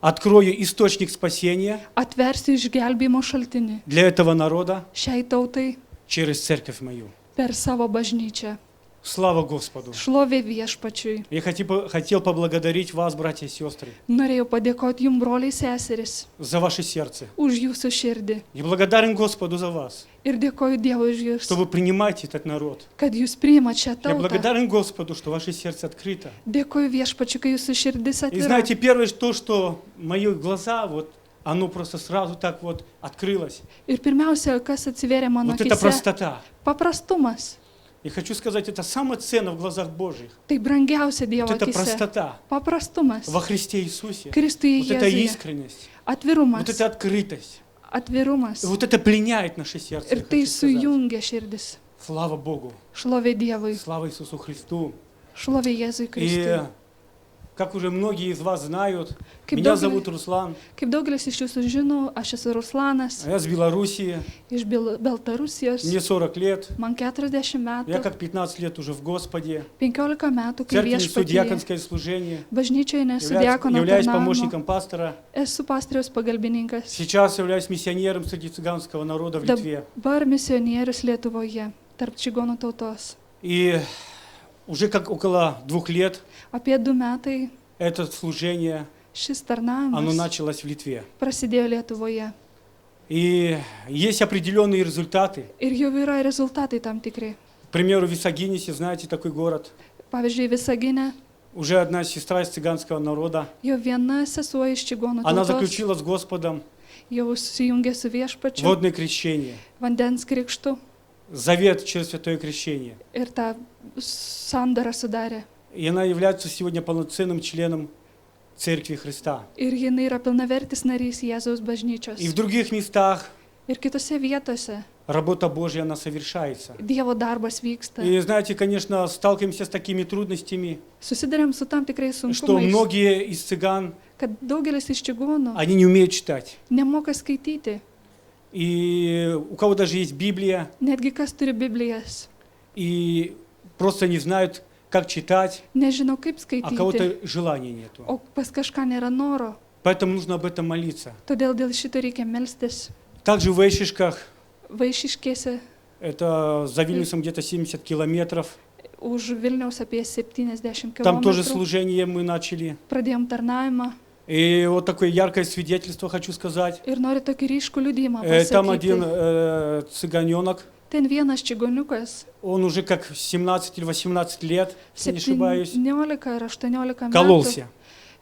E: открою источник спасения
B: atversiu išgelbėjimo šaltinį
E: для этого народа
B: šiai tautai
E: через церковь мою.
B: per savo bažnyčią.
E: Слава Господу!
B: Šlovė viešpačiui.
E: Я хотел поблагодарить вас, братья и сестры,
B: Norėjau padėkoti jums, broliai seseris,
E: за ваше сердце.
B: už jūsų širdį.
E: И благодарен Господу за вас,
B: Ir dėkoju Dievui už jūs,
E: что вы принимаете этот народ.
B: kad jūs priimat šią
E: Я
B: tautą.
E: благодарен Господу, что ваше сердце открыто.
B: Dėkoju viešpačiui, kai jūsų širdis
E: И
B: atvira.
E: знаете, первое то, что мои глаза, вот оно просто сразу так вот открылось.
B: Ir pirmiausia, kas atsivėrė mano
E: Вот это
B: akise,
E: простота.
B: paprastumas.
E: И хочу сказать, это самое ценное в глазах Божьих.
B: Tai brangiausia Dievo
E: Вот это
B: akise.
E: простота
B: Paprastumas.
E: во Христе Иисусе.
B: Kristuje
E: Вот эта
B: Jėzuje.
E: искренность,
B: Atvirumas.
E: вот эта открытость.
B: Atvirumas.
E: И вот это пленяет наше сердце.
B: Ir
E: я
B: tai
E: хочу сказать.
B: sujungia širdis.
E: Слава Богу,
B: Šlovė Dievui.
E: слава Иисусу Христу.
B: Šlovė Jėzui Kristui.
E: И как уже многие из вас знают,
B: Kaip
E: меня
B: daugelis,
E: зовут Руслан,
B: kaip daugelis iš jūsų žino, aš esu Ruslanas
E: я с Белоруссии,
B: iš Baltarusijos.
E: мне 40 лет,
B: Man 40
E: я
B: metų.
E: как 15 лет уже в Господе,
B: 15 metų,
E: в
B: kai
E: церкви несу
B: viešpatyje.
E: диаконское служение,
B: Bažnyčioje nesu diakono
E: являюсь
B: tarnavimo.
E: помощником пастора,
B: Esu pastoriaus pagalbininkas.
E: сейчас являюсь миссионером среди цыганского народа в Литве.
B: Dabar misionierius Lietuvoje, tarp čigonų tautos.
E: И уже как около 2 лет
B: Apie 2 metai
E: это служение,
B: šis
E: оно
B: tarnavimas
E: началось в Литве.
B: prasidėjo Lietuvoje.
E: И есть определенные результаты.
B: Ir jau yra rezultatai tam tikri.
E: К примеру, в Висагинисе, знаете, такой город,
B: Pavyzdžiui, Visaginė,
E: уже одна сестра из цыганского народа,
B: jau viena sesuo iš čigonų
E: она
B: tautos
E: заключила с Господом
B: jau susijungė su viešpačiu,
E: водное крещение,
B: vandens krikštu
E: завет через святое крещение.
B: ir tą sandarą sudarė.
E: И она является сегодня полноценным членом Церкви Христа.
B: Ir jinai yra pilnavertis narys Jėzaus
E: И
B: bažnyčios.
E: в других местах
B: Ir kitose vietose
E: работа Божья, она совершается.
B: Dievo darbas vyksta.
E: И знаете, конечно, сталкиваемся с такими трудностями,
B: Susiduriam su tam tikrais
E: что
B: sunkumais,
E: многие из цыган,
B: kad daugelis iš čigonų
E: они не умеют читать.
B: nemoka skaityti.
E: И у кого даже есть Библия,
B: Netgi kas turi Biblijas,
E: и просто не знают, как читать,
B: nežino kaip
E: а
B: skaityti,
E: кого-то желания нету.
B: o pas kažką nėra noro.
E: Поэтому нужно об этом молиться.
B: Todėl dėl šito reikia melstis.
E: Также в Эйшишках,
B: Vaišiškėse
E: это за Вильнюсом где-то 70 километров,
B: už Vilniaus apie 70
E: там тоже
B: km
E: служение мы начали.
B: pradėjom tarnavimą
E: И вот такое яркое свидетельство хочу сказать.
B: ir noriu tokį ryškų liudijimą
E: Там один
B: pasakyti.
E: цыганенок,
B: Ten vienas čigoniukas,
E: он уже как 17 или 18 лет, если не ошибаюсь,
B: 17 ar 18 metų,
E: кололся.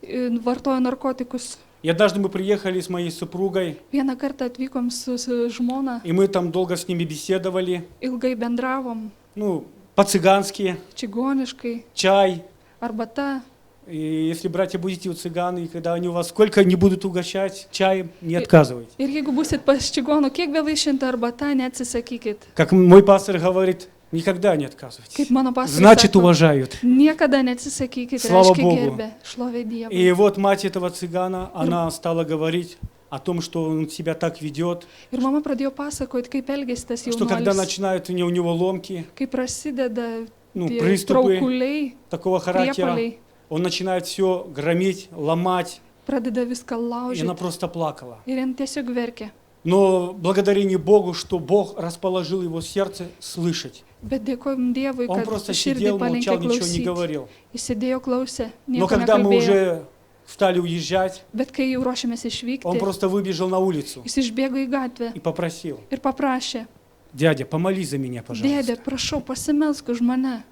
B: vartojo narkotikus.
E: И однажды мы приехали с моей супругой,
B: Vieną kartą atvykom su žmona,
E: и мы там долго с ними беседовали,
B: ilgai bendravom,
E: ну, по-цыгански,
B: čigoniškai,
E: чай.
B: arbata.
E: И если, братья, будете у цыган, и когда они у вас сколько не будут угощать чаем, не отказывайте.
B: Ir jeigu busit pas čigonų, kiek bevaišinta arbata, neatsisakykit.
E: Как мой пастор говорит, никогда не отказывайтесь.
B: Kaip mano pastorius
E: Значит,
B: sako,
E: уважают.
B: niekada neatsisakykit,
E: Slava
B: reiškia
E: Bogu.
B: gerbė, šlovė Dievui.
E: И вот мать этого цыгана, она стала говорить о том, что он себя так ведет,
B: Ir mama pradėjo pasakoti, kaip elgėsi tas
E: что когда
B: jaunuolis,
E: начинают у него ломки,
B: kai prasideda
E: ну,
B: tie
E: приступы
B: traukuliai,
E: такого характера,
B: priepuoliai,
E: он начинает все громить, ломать,
B: pradeda viską
E: и она
B: laužyti.
E: просто плакала.
B: Ir jin tiesiog verkė.
E: Но благодарение Богу, что Бог расположил его сердце слышать.
B: Bet dėkojom Dievui,
E: Он
B: kad
E: просто
B: širdį
E: сидел,
B: palinkė
E: молчал, ничего не
B: klausyti.
E: говорил.
B: Jis sėdėjo klausė,
E: Но
B: nieko
E: когда мы
B: nekalbėjo.
E: уже стали уезжать,
B: Bet kai jau ruošiamės
E: он
B: išvykti,
E: просто выбежал на улицу
B: jis išbėgo į gatvę
E: и попросил:
B: ir paprašė,
E: дядя, помолись за меня, пожалуйста.
B: dėdė, prašau, pasimelsk už mane.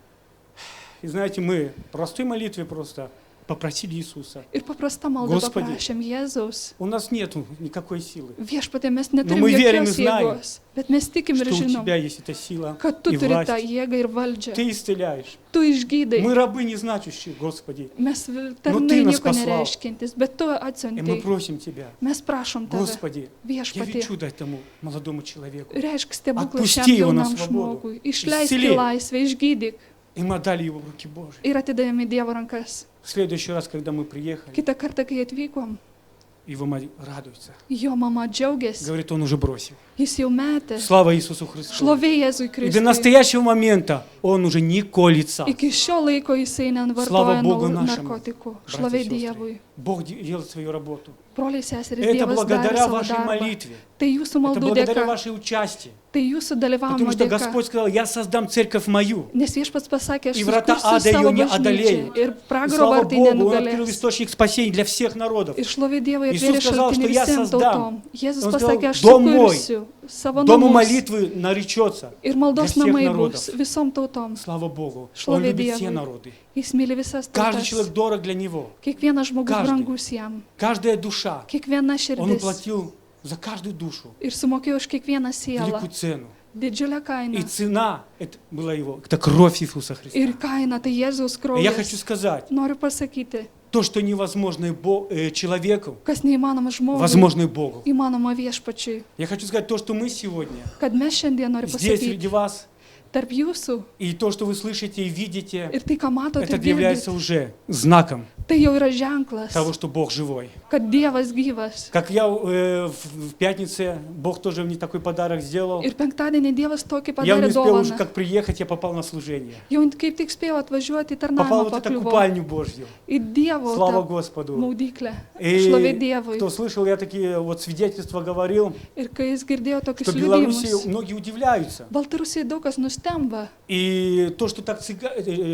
E: И знаете, мы в простой молитве просто попросили Иисуса.
B: Ir paprastą maldą
E: Господи.
B: paprašėm Jėzaus.
E: У нас нету никакой силы,
B: Viešpatie, mes neturim
E: мы верим и
B: jokios
E: знаем,
B: jėgos, bet mes tikim ir
E: что у
B: žinom,
E: тебя есть эта сила
B: kad tu
E: и
B: turi tą
E: власть.
B: jėgą ir valdžią.
E: Ты исцеляешь.
B: Tu išgydai.
E: Мы рабы незначущие, Господи.
B: Mes
E: Ты
B: tarnai
E: нас
B: nieko
E: послал.
B: nereiškintis, bet tu
E: И мы
B: atsiuntai.
E: просим Тебя,
B: Mes prašom tave,
E: Господи, яви
B: viešpatie,
E: чудо этому молодому человеку.
B: reišk stebuklą
E: Atpusty
B: šiam
E: jau na
B: jaunam
E: svobodu.
B: žmogui. Išleisk
E: Išsilieik.
B: į laisvę, išgydyk.
E: И мы отдали его в руки Божьи.
B: Ir atidavėme Dievo rankas.
E: В следующий раз, когда мы приехали,
B: Kitą kartą, kai atvykom,
E: его мать радуется.
B: jo mama džiaugiasi.
E: Говорит, он уже бросил.
B: Jis jau metė.
E: Слава Иисусу Христу.
B: Šlovė Jėzui
E: И до
B: Kristui.
E: настоящего момента он уже не колется.
B: Iki šio laiko jisai
E: Slava
B: nevartoja
E: Bogu našemu,
B: narkotikų.
E: братья и
B: Šlovė
E: сестры.
B: Dievui.
E: Бог делает свою работу.
B: Broliai seserys,
E: Это
B: Dievas darė
E: благодаря
B: savo
E: вашей
B: darbą.
E: молитве.
B: Tai jūsų
E: Это
B: maldų
E: благодаря
B: dėka.
E: вашей участии.
B: Tai jūsų
E: Потому
B: dalyvavimo
E: что
B: dėka.
E: Господь сказал, я создам церковь мою.
B: Nes viešpats pasakė, aš
E: И врата
B: sukursiu
E: ада
B: savo
E: ее не
B: bažnyčią
E: одолеют.
B: ir
E: И
B: pragaro
E: слава
B: vartai
E: Богу, он открыл
B: nenugalės.
E: источник спасения для всех народов.
B: Ir šlovė Dievui
E: Иисус
B: atvėrė
E: сказал,
B: šaltinį
E: что я
B: visiems
E: создам.
B: tautom. Jėzus
E: Он
B: pasakė,
E: сказал,
B: aš
E: дом мой,
B: sukursiu savo
E: Дому
B: namus.
E: молитвы наречется
B: Ir
E: для
B: maldos
E: всех
B: namai
E: народов.
B: bus visom tautom.
E: Слава Богу,
B: Šlovė
E: Он любит все
B: Dievui.
E: народы.
B: Jis myli visas
E: Каждый
B: tautas.
E: человек дорог для Него.
B: Kiekvienas žmogus
E: Каждый.
B: brangus jam.
E: Каждая душа.
B: Kiekviena
E: Он
B: širdis.
E: уплатил за каждую душу
B: Ir sumokėjo už kiekvieną sielą.
E: великую цену.
B: Didžiulę
E: И
B: kainą.
E: цена, это была Его, это кровь Иисуса Христа.
B: Ir kaina tai Jėzaus
E: И я хочу
B: kraujas.
E: сказать,
B: Noriu pasakyti,
E: то, что невозможно человеку,
B: kas neįmanoma žmogui,
E: возможно и Богу.
B: įmanoma viešpačiui.
E: Я хочу сказать, то, что мы сегодня
B: Kad mes šiandien, noriu
E: здесь
B: pasakyti,
E: среди вас,
B: tarp jūsų
E: и то, что вы слышите и видите,
B: ir tai, ką matote,
E: это
B: girdite,
E: является уже знаком
B: tai jau yra ženklas,
E: того, что Бог живой.
B: kad Dievas gyvas.
E: Как я в пятнице, Бог тоже мне такой подарок сделал.
B: Ir penktadienį Dievas tokį
E: Я не
B: padarė
E: успел уже
B: dovaną.
E: как приехать, я попал на служение.
B: Jau kaip tik spėjau atvažiuoti į
E: Попал
B: tarnavimą,
E: вот в эту
B: pakliuvau
E: купальню Божью.
B: į Dievo
E: Слава
B: tą
E: Господу.
B: maudyklę.
E: И
B: Šlovė Dievui.
E: кто слышал, я такие вот свидетельства говорил,
B: Ir kai jis girdėjo tokius
E: что в Беларуси
B: liudijimus,
E: многие удивляются.
B: Baltarusijai daug kas nustemba.
E: И то, что так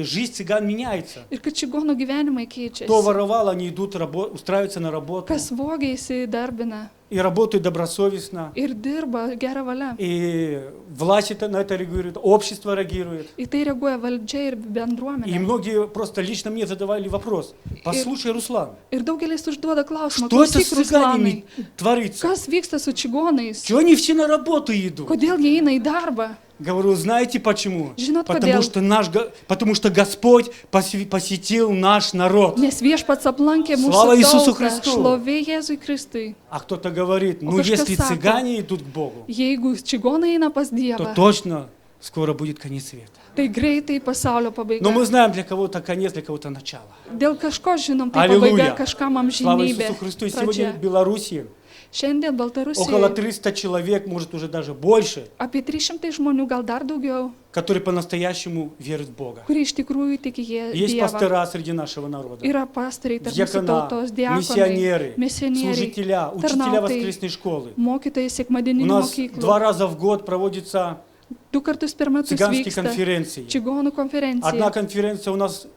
E: жизнь цыган меняется.
B: Ir kad čigonų gyvenimai
E: Кто
B: keičiasi.
E: воровал, они идут устраиваются на работу.
B: Kas vogia įsidarbina
E: И работают добросовестно.
B: ir dirba gerą valią.
E: И власть на это реагирует, общество реагирует.
B: Į tai reaguoja valdžia ir
E: И
B: bendruomenė.
E: многие просто лично мне задавали вопрос. Послушай, Руслан,
B: Ir daugelis užduoda klausimą,
E: что это с
B: klausyk, Ruslanai,
E: цыганами творится?
B: kas vyksta su čigonais?
E: Чего они все на работу идут?
B: Kodėl jie eina į darbą?
E: Говорю, знаете почему?
B: Žinot
E: Потому
B: kodėl?
E: потому что Господь посетил наш народ.
B: Nes viešpats aplankė
E: Слава
B: mūsų
E: Иисусу
B: tautą.
E: Христу!
B: Šlovė Jėzui Kristui.
E: А кто-то говорит, ну
B: kažkas
E: если
B: sako,
E: цыгане идут к Богу,
B: Jeigu čigonai eina pas
E: то
B: Dievą,
E: точно скоро будет конец света.
B: tai greitai pasaulio pabaiga.
E: Но мы знаем, для кого-то конец, для кого-то начало.
B: Dėl kažko žinom, tai
E: Аллилуйя!
B: pabaiga kažkam
E: Слава
B: amžinybė.
E: Иисусу Христу! И сегодня в
B: Pradžia.
E: Беларуси
B: Šiandien
E: около
B: Baltarusijoje
E: 300 человек, может уже даже больше,
B: apie 300 žmonių, gal dar daugiau,
E: которые по-настоящему верят в Бога.
B: kurie iš tikrųjų tiki
E: Есть
B: Dievą.
E: пастора среди нашего народа,
B: Yra pastoriai tarp mūsų
E: диакона,
B: tautos, diakonai,
E: миссионеры,
B: misionieriai,
E: служителя, учителя
B: tarnautojai,
E: воскресной школы.
B: mokytojai
E: У
B: sekmadieninių
E: нас
B: mokyklų.
E: 2 раза в год проводится
B: 2 kartus per metus
E: цыганские
B: vyksta
E: конференции.
B: čigonų
E: Одна
B: konferencija.
E: конференция у нас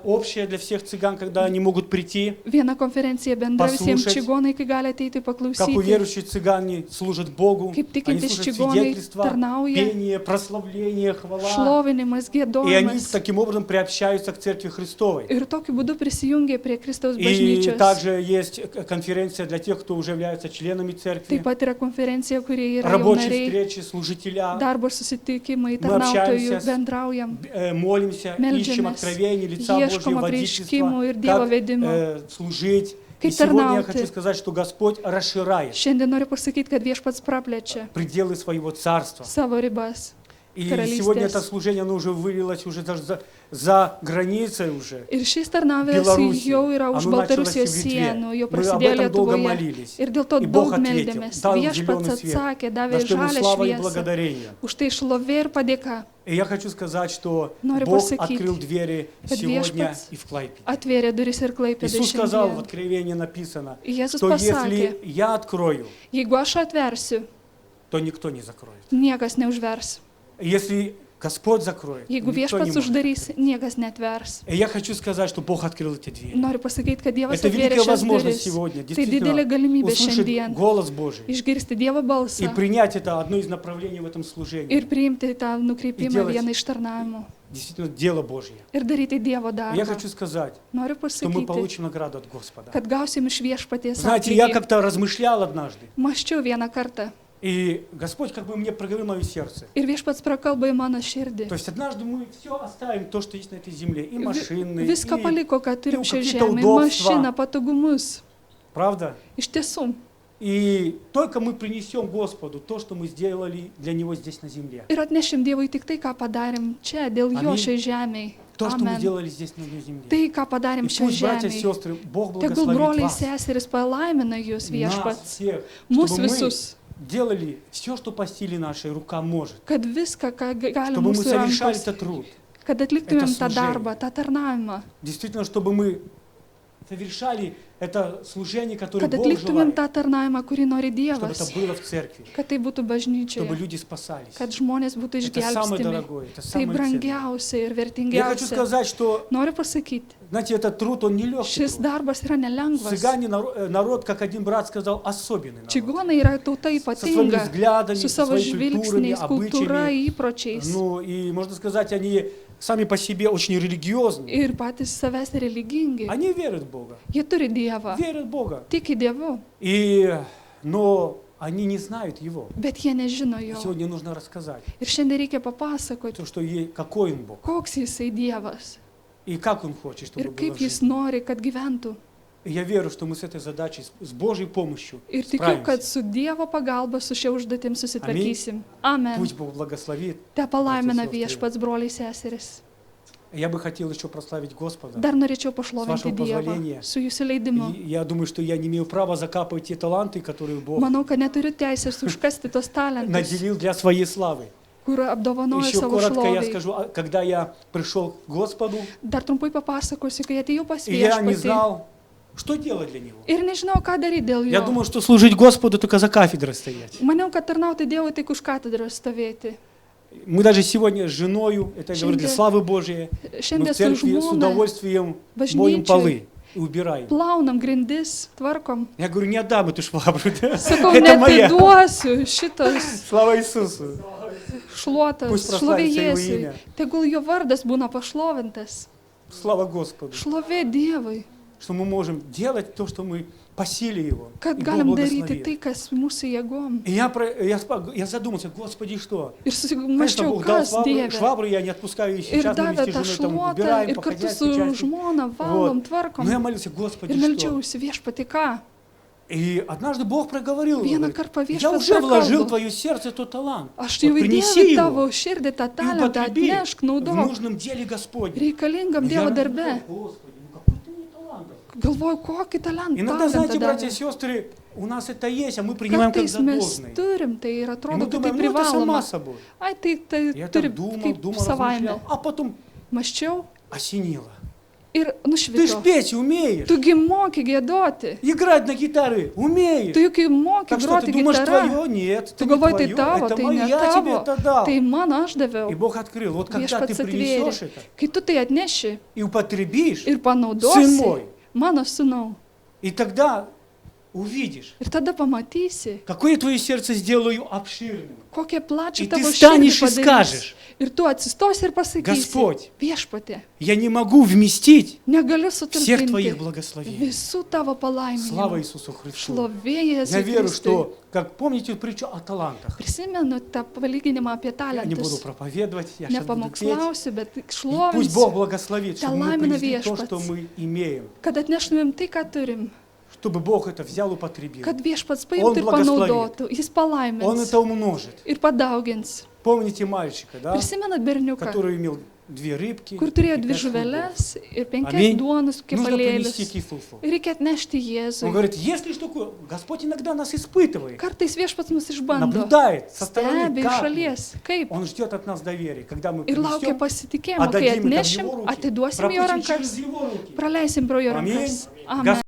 E: общая для всех цыган, когда они могут прийти,
B: Viena konferencija bendra visiems
E: Послушать,
B: čigonai, kai gali ateiti
E: как
B: paklausyti.
E: уверующие цыгане служат Богу,
B: Kaip
E: они
B: tikintys
E: служат
B: čigonai
E: свидетельства,
B: tarnauja,
E: пение, прославление, хвала.
B: šlovinimas,
E: И они
B: gėdojimas.
E: таким образом приобщаются к Церкви Христовой.
B: Ir tokiu būdu prisijungia prie Kristaus
E: И
B: bažnyčios.
E: также есть конференция для тех, кто уже являются членами церкви.
B: Taip pat yra konferencija, kurie yra jau
E: Рабочие
B: nariai,
E: встречи, служителя.
B: darbo susitikimai,
E: Мы
B: tarnautojų,
E: общаемся,
B: bendraujam,
E: молимся, ищем откровения лица
B: ieškom
E: Божьего,
B: apreiškimų ir
E: водительства,
B: Dievo
E: как
B: vedimo.
E: служить. И
B: Kaip
E: сегодня я
B: tarnauti.
E: хочу сказать, что Господь расширяет
B: Šiandien noriu pasakyti, kad viešpats praplečia
E: пределы своего царства.
B: savo ribas.
E: И
B: Karalystės.
E: сегодня это служение, оно уже вылилось уже даже за границей уже.
B: Ir šis tarnavęs
E: Беларуси.
B: jau yra už
E: Оно началось
B: Baltarusijos
E: в Литве.
B: sienų, jau
E: Мы об
B: prasidėjo
E: этом долго
B: Lietuvoje.
E: молились.
B: Ir dėl to
E: И Бог
B: daug
E: ответил,
B: meldėmės.
E: дал
B: Viešpats
E: зеленый свет.
B: atsakė,
E: За
B: davė
E: что ему
B: žalę
E: слава и
B: šviesą.
E: благодарение.
B: Už tai šlovė ir padėka
E: И я хочу сказать, что
B: Noriu
E: Бог
B: pasakyti,
E: открыл двери
B: kad
E: сегодня
B: viešpats
E: и в Клайпеде.
B: atvėrė duris ir klaipėdė
E: Иисус сказал, в
B: šiandien.
E: Откровении написано,
B: Jėzus
E: что если
B: pasakė,
E: я открою,
B: jeigu aš atversiu,
E: то никто не закроет.
B: niekas neužvers.
E: Если Господь закроет,
B: Jeigu
E: никто не
B: viešpats
E: может.
B: uždarys, niekas netvers.
E: И я хочу сказать, что Бог открыл эти двери.
B: Noriu pasakyti, kad Dievas
E: Это
B: atvėrė
E: великая
B: šias
E: возможность
B: duris.
E: сегодня,
B: Tai didelė
E: действительно,
B: galimybė
E: услышать
B: šiandien
E: голос Божий
B: išgirsti Dievo
E: и
B: balsą
E: принять это одно из направлений в этом служении.
B: ir priimti tą nukreipimą
E: делать
B: vieną iš tarnavimų
E: Действительно, дело Божье.
B: ir daryti Dievo
E: И я
B: darbą.
E: хочу сказать,
B: Noriu
E: что мы
B: pasakyti,
E: получим награду от Господа.
B: kad gausim iš viešpaties
E: Знаете, я
B: atlygį.
E: как-то размышлял однажды,
B: Maščiau vieną kartą
E: и Господь как бы мне проговорил мое сердце.
B: ir viešpats prakalba į mano širdį.
E: То есть однажды мы все оставим, то, что есть на этой земле, и машины,
B: Viską
E: и...
B: paliko, ką turim šią
E: какие-то
B: žemę,
E: удобства.
B: mašiną, patogumus.
E: Правда?
B: Iš tiesų.
E: И только мы принесем Господу то, что мы сделали для Него здесь на земле.
B: Ir atnešim Dievui tik tai, ką padarėm čia, dėl jo
E: Amen.
B: šiai žemėj.
E: То, что мы
B: Amen.
E: сделали здесь на земле.
B: Tai, ką padarėm
E: И
B: šiai
E: пусть, братья и
B: žemėj.
E: сестры, Бог
B: Tegul
E: благословит
B: broliai
E: вас,
B: seseris palaimina jūs
E: нас
B: viešpats.
E: всех,
B: Mūsų
E: чтобы мы
B: visus.
E: делали все, что по силе нашей рука может.
B: Kad viską, ką gali
E: Чтобы мы
B: mūsų
E: совершали
B: rankos,
E: этот труд.
B: kad atliktumėm
E: Это
B: tą
E: служение.
B: darbą, tą tarnavimą.
E: Действительно, чтобы мы совершали это служение, которое
B: Kad
E: Бог
B: atliktumėm
E: желает.
B: tą tarnavimą, kurį nori
E: Чтобы
B: Dievas.
E: это было в церкви.
B: Kad tai būtų
E: Чтобы
B: bažnyčioje.
E: люди спасались.
B: Kad žmonės būtų
E: Это самое
B: išgelbstimi.
E: дорогое, это
B: Tai
E: самое ценное.
B: brangiausia ir
E: Я хочу
B: vertingiausia.
E: сказать, что,
B: Noriu pasakyti,
E: знаете, этот труд, он нелегкий
B: šis
E: труд.
B: darbas yra nelengvas.
E: Цыгане народ, как один брат сказал, особенный народ.
B: Čigonai yra tauta
E: Со своими
B: ypatinga,
E: взглядами,
B: su
E: со
B: savo
E: своими культурами,
B: žvilgsniais, kultūra,
E: обычаями.
B: įpročiais.
E: Ну, и можно сказать, они сами по себе очень религиозны.
B: Ir patys savęs religingi.
E: Они верят в Бога.
B: Jie turi Dievą,
E: Верят в Бога.
B: tiki Dievu,
E: Но они не знают Его.
B: bet jie nežino jo.
E: Сегодня нужно рассказать,
B: Ir šiandien reikia papasakoti,
E: то, что какой Он Бог.
B: koks jisai Dievas
E: И как Он хочет, чтобы
B: ir
E: было
B: kaip
E: в
B: jis
E: жизни.
B: nori, kad gyventų.
E: И я верю, что мы с этой задачей, с Божьей помощью
B: Ir tikiu, kad
E: справимся.
B: su Dievo pagalba su šia užduotim susitvarkysim. Amen.
E: Пусть Бог благословит.
B: Te palaimina
E: Bratья и сестры.
B: viešpats broliai seseris.
E: Я бы хотел еще прославить Господа.
B: Dar norėčiau
E: С
B: pašlovinti
E: вашего
B: Dievą
E: позволения.
B: su jūsų leidimu.
E: И я думаю, что я не имею права закапывать те таланты, которые Бог
B: Manau, kad neturiu teisės užkasti tos talentus,
E: наделил для своей славы.
B: kur apdovanoju
E: Еще
B: savo
E: коротко я
B: šlovai.
E: скажу, когда я пришел к Господу,
B: Dar trumpai papasakosiu, kai atėjau pas
E: и я не
B: viešpatį
E: знал, что делать для Него.
B: ir nežinau, ką daryti dėl
E: Я
B: jo.
E: думал, что служить Господу только за кафедрой стоять.
B: Maniau, kad tarnauti Dievui tik už katedros stovėti.
E: Мы даже сегодня с женою, это я говорю для
B: Šiandien-
E: славы Божьей, мы
B: Šiandien
E: в
B: su
E: церкви с
B: žmona
E: удовольствием
B: bažnyčioj
E: моем полы и убираем.
B: plaunam grindis, tvarkom.
E: Я говорю, не отдам эту швабру, да?
B: Sakau,
E: Это моя.
B: netiduosiu šitas
E: Слава Иисусу.
B: šluotas,
E: Pūs
B: šlovė
E: praslauks Dievo
B: Jėzui.
E: imę.
B: Tegul jo vardas būna pašlovintas.
E: Слава Господу.
B: Šlovė Dievui.
E: что мы можем делать то, что мы по силе Его.
B: kad
E: И Бог
B: galim daryti
E: благословит.
B: tai, kas mūsų jėgom.
E: И я задумался, Господи, что?
B: Ir
E: Конечно,
B: susimąsčiau,
E: Бог дал
B: kas Dieve.
E: швабру, я не отпускаю их
B: Ir
E: сейчас, мы
B: davė
E: вместе
B: tą
E: с женой там
B: šluotą,
E: убираем
B: ir
E: по
B: kartu
E: хозяйской
B: su
E: части.
B: žmona valom,
E: Вот.
B: tvarkom.
E: Но я молился, Господи,
B: Ir
E: что?
B: melčiausi viešpati ką.
E: И однажды Бог проговорил,
B: Vieną
E: говорит,
B: kartą
E: я
B: viešpats
E: уже вложил в
B: prakalbo.
E: твое сердце тот талант.
B: Aš
E: Вот
B: jau
E: принеси
B: įdėjau
E: его
B: tavo širdį tą
E: и
B: talentą,
E: употреби
B: atnešk,
E: в
B: naudok
E: нужном деле Господне.
B: reikalingam
E: Я
B: Dievo
E: думаю,
B: darbe.
E: Господи, ну какой ты мне талант.
B: Galvoju, kokį talentą
E: Иногда, знаете, братья и
B: davė.
E: сестры, у нас это есть, а мы принимаем как
B: Kartais
E: за
B: mes
E: должное.
B: turim, tai ir
E: И
B: atrodo,
E: мы
B: kad tai
E: думаем, ну это сама
B: privaloma.
E: собой.
B: Ai, tai
E: Я
B: turi
E: так думал,
B: kaip savaime.
E: размышлял, а потом
B: Maščiau
E: осенило.
B: ir
E: Ты ж
B: nušvitau.
E: петь умеешь,
B: Tugi moki gėdoti.
E: играть на гитаре умеешь.
B: Tu juk moki
E: Так что
B: groti
E: ты думаешь,
B: gitarą.
E: твое? Нет,
B: Tu
E: это не
B: galvoji, tai
E: твое,
B: tavo,
E: это
B: tai
E: мое,
B: ne
E: я тебе
B: tavo.
E: это дал.
B: Tai mano aš
E: И
B: daviau.
E: Бог открыл, вот когда ты
B: Viešpats
E: принесешь
B: atvėrė.
E: это
B: Kai tu tai atneši
E: и употребишь,
B: ir
E: сын
B: panaudosi,
E: мой,
B: mano sūnau,
E: и тогда увидишь,
B: ir tada pamatysi,
E: какое твое сердце сделаю обширным.
B: kokią plačią
E: И ты
B: tavo širdį
E: встанешь и
B: padarys.
E: скажешь,
B: Ir tu atsistosi ir pasakysi,
E: Господь,
B: viešpatė,
E: я не могу вместить
B: negaliu
E: всех твоих
B: sutalpinti
E: благословений.
B: visų tavo
E: Слава
B: palaiminimų.
E: Иисусу Христу.
B: Šlovėjas
E: Я верю, что, как помните притчу о талантах,
B: Prisimenu tą palyginimą apie
E: я не буду
B: talentus.
E: проповедовать, я сейчас буду петь.
B: Nepamokslausiu, bet tik
E: И пусть Бог
B: šlovinsiu,
E: благословит, чтобы мы
B: Таламина
E: принесли то,
B: viešpats.
E: что мы имеем,
B: kad atneštumėm tai, ką turim,
E: чтобы Бог это взял и употребил.
B: kad viešpats
E: Он
B: paimtų ir
E: благословит.
B: panaudotų, jis
E: Он
B: palaimins
E: это умножит.
B: ir padaugins.
E: Помните мальчика, да,
B: Prisimenat berniuką,
E: который имел 2 рыбки
B: kur turėjo
E: и
B: 2
E: 5 хлебов.
B: žuveles ir 5
E: Аминь.
B: duonus
E: Нужно принести
B: kepalėlius.
E: к Иисусу.
B: Reikia atnešti
E: Он
B: Jėzui.
E: говорит, если что такое, Господь иногда нас испытывает,
B: Kartais viešpats mus išbando,
E: наблюдает со стороны,
B: stebi iš
E: как мы.
B: šalies, kaip.
E: Он ждет от нас доверия. Когда мы
B: Ir laukia
E: принесем,
B: pasitikėjimo, kai
E: отдадим это в
B: atnešim,
E: Его руки,
B: atiduosim jo
E: пропустим
B: rankas,
E: через Его руки.
B: praleisim pro jo
E: Аминь.
B: rankas. Amen.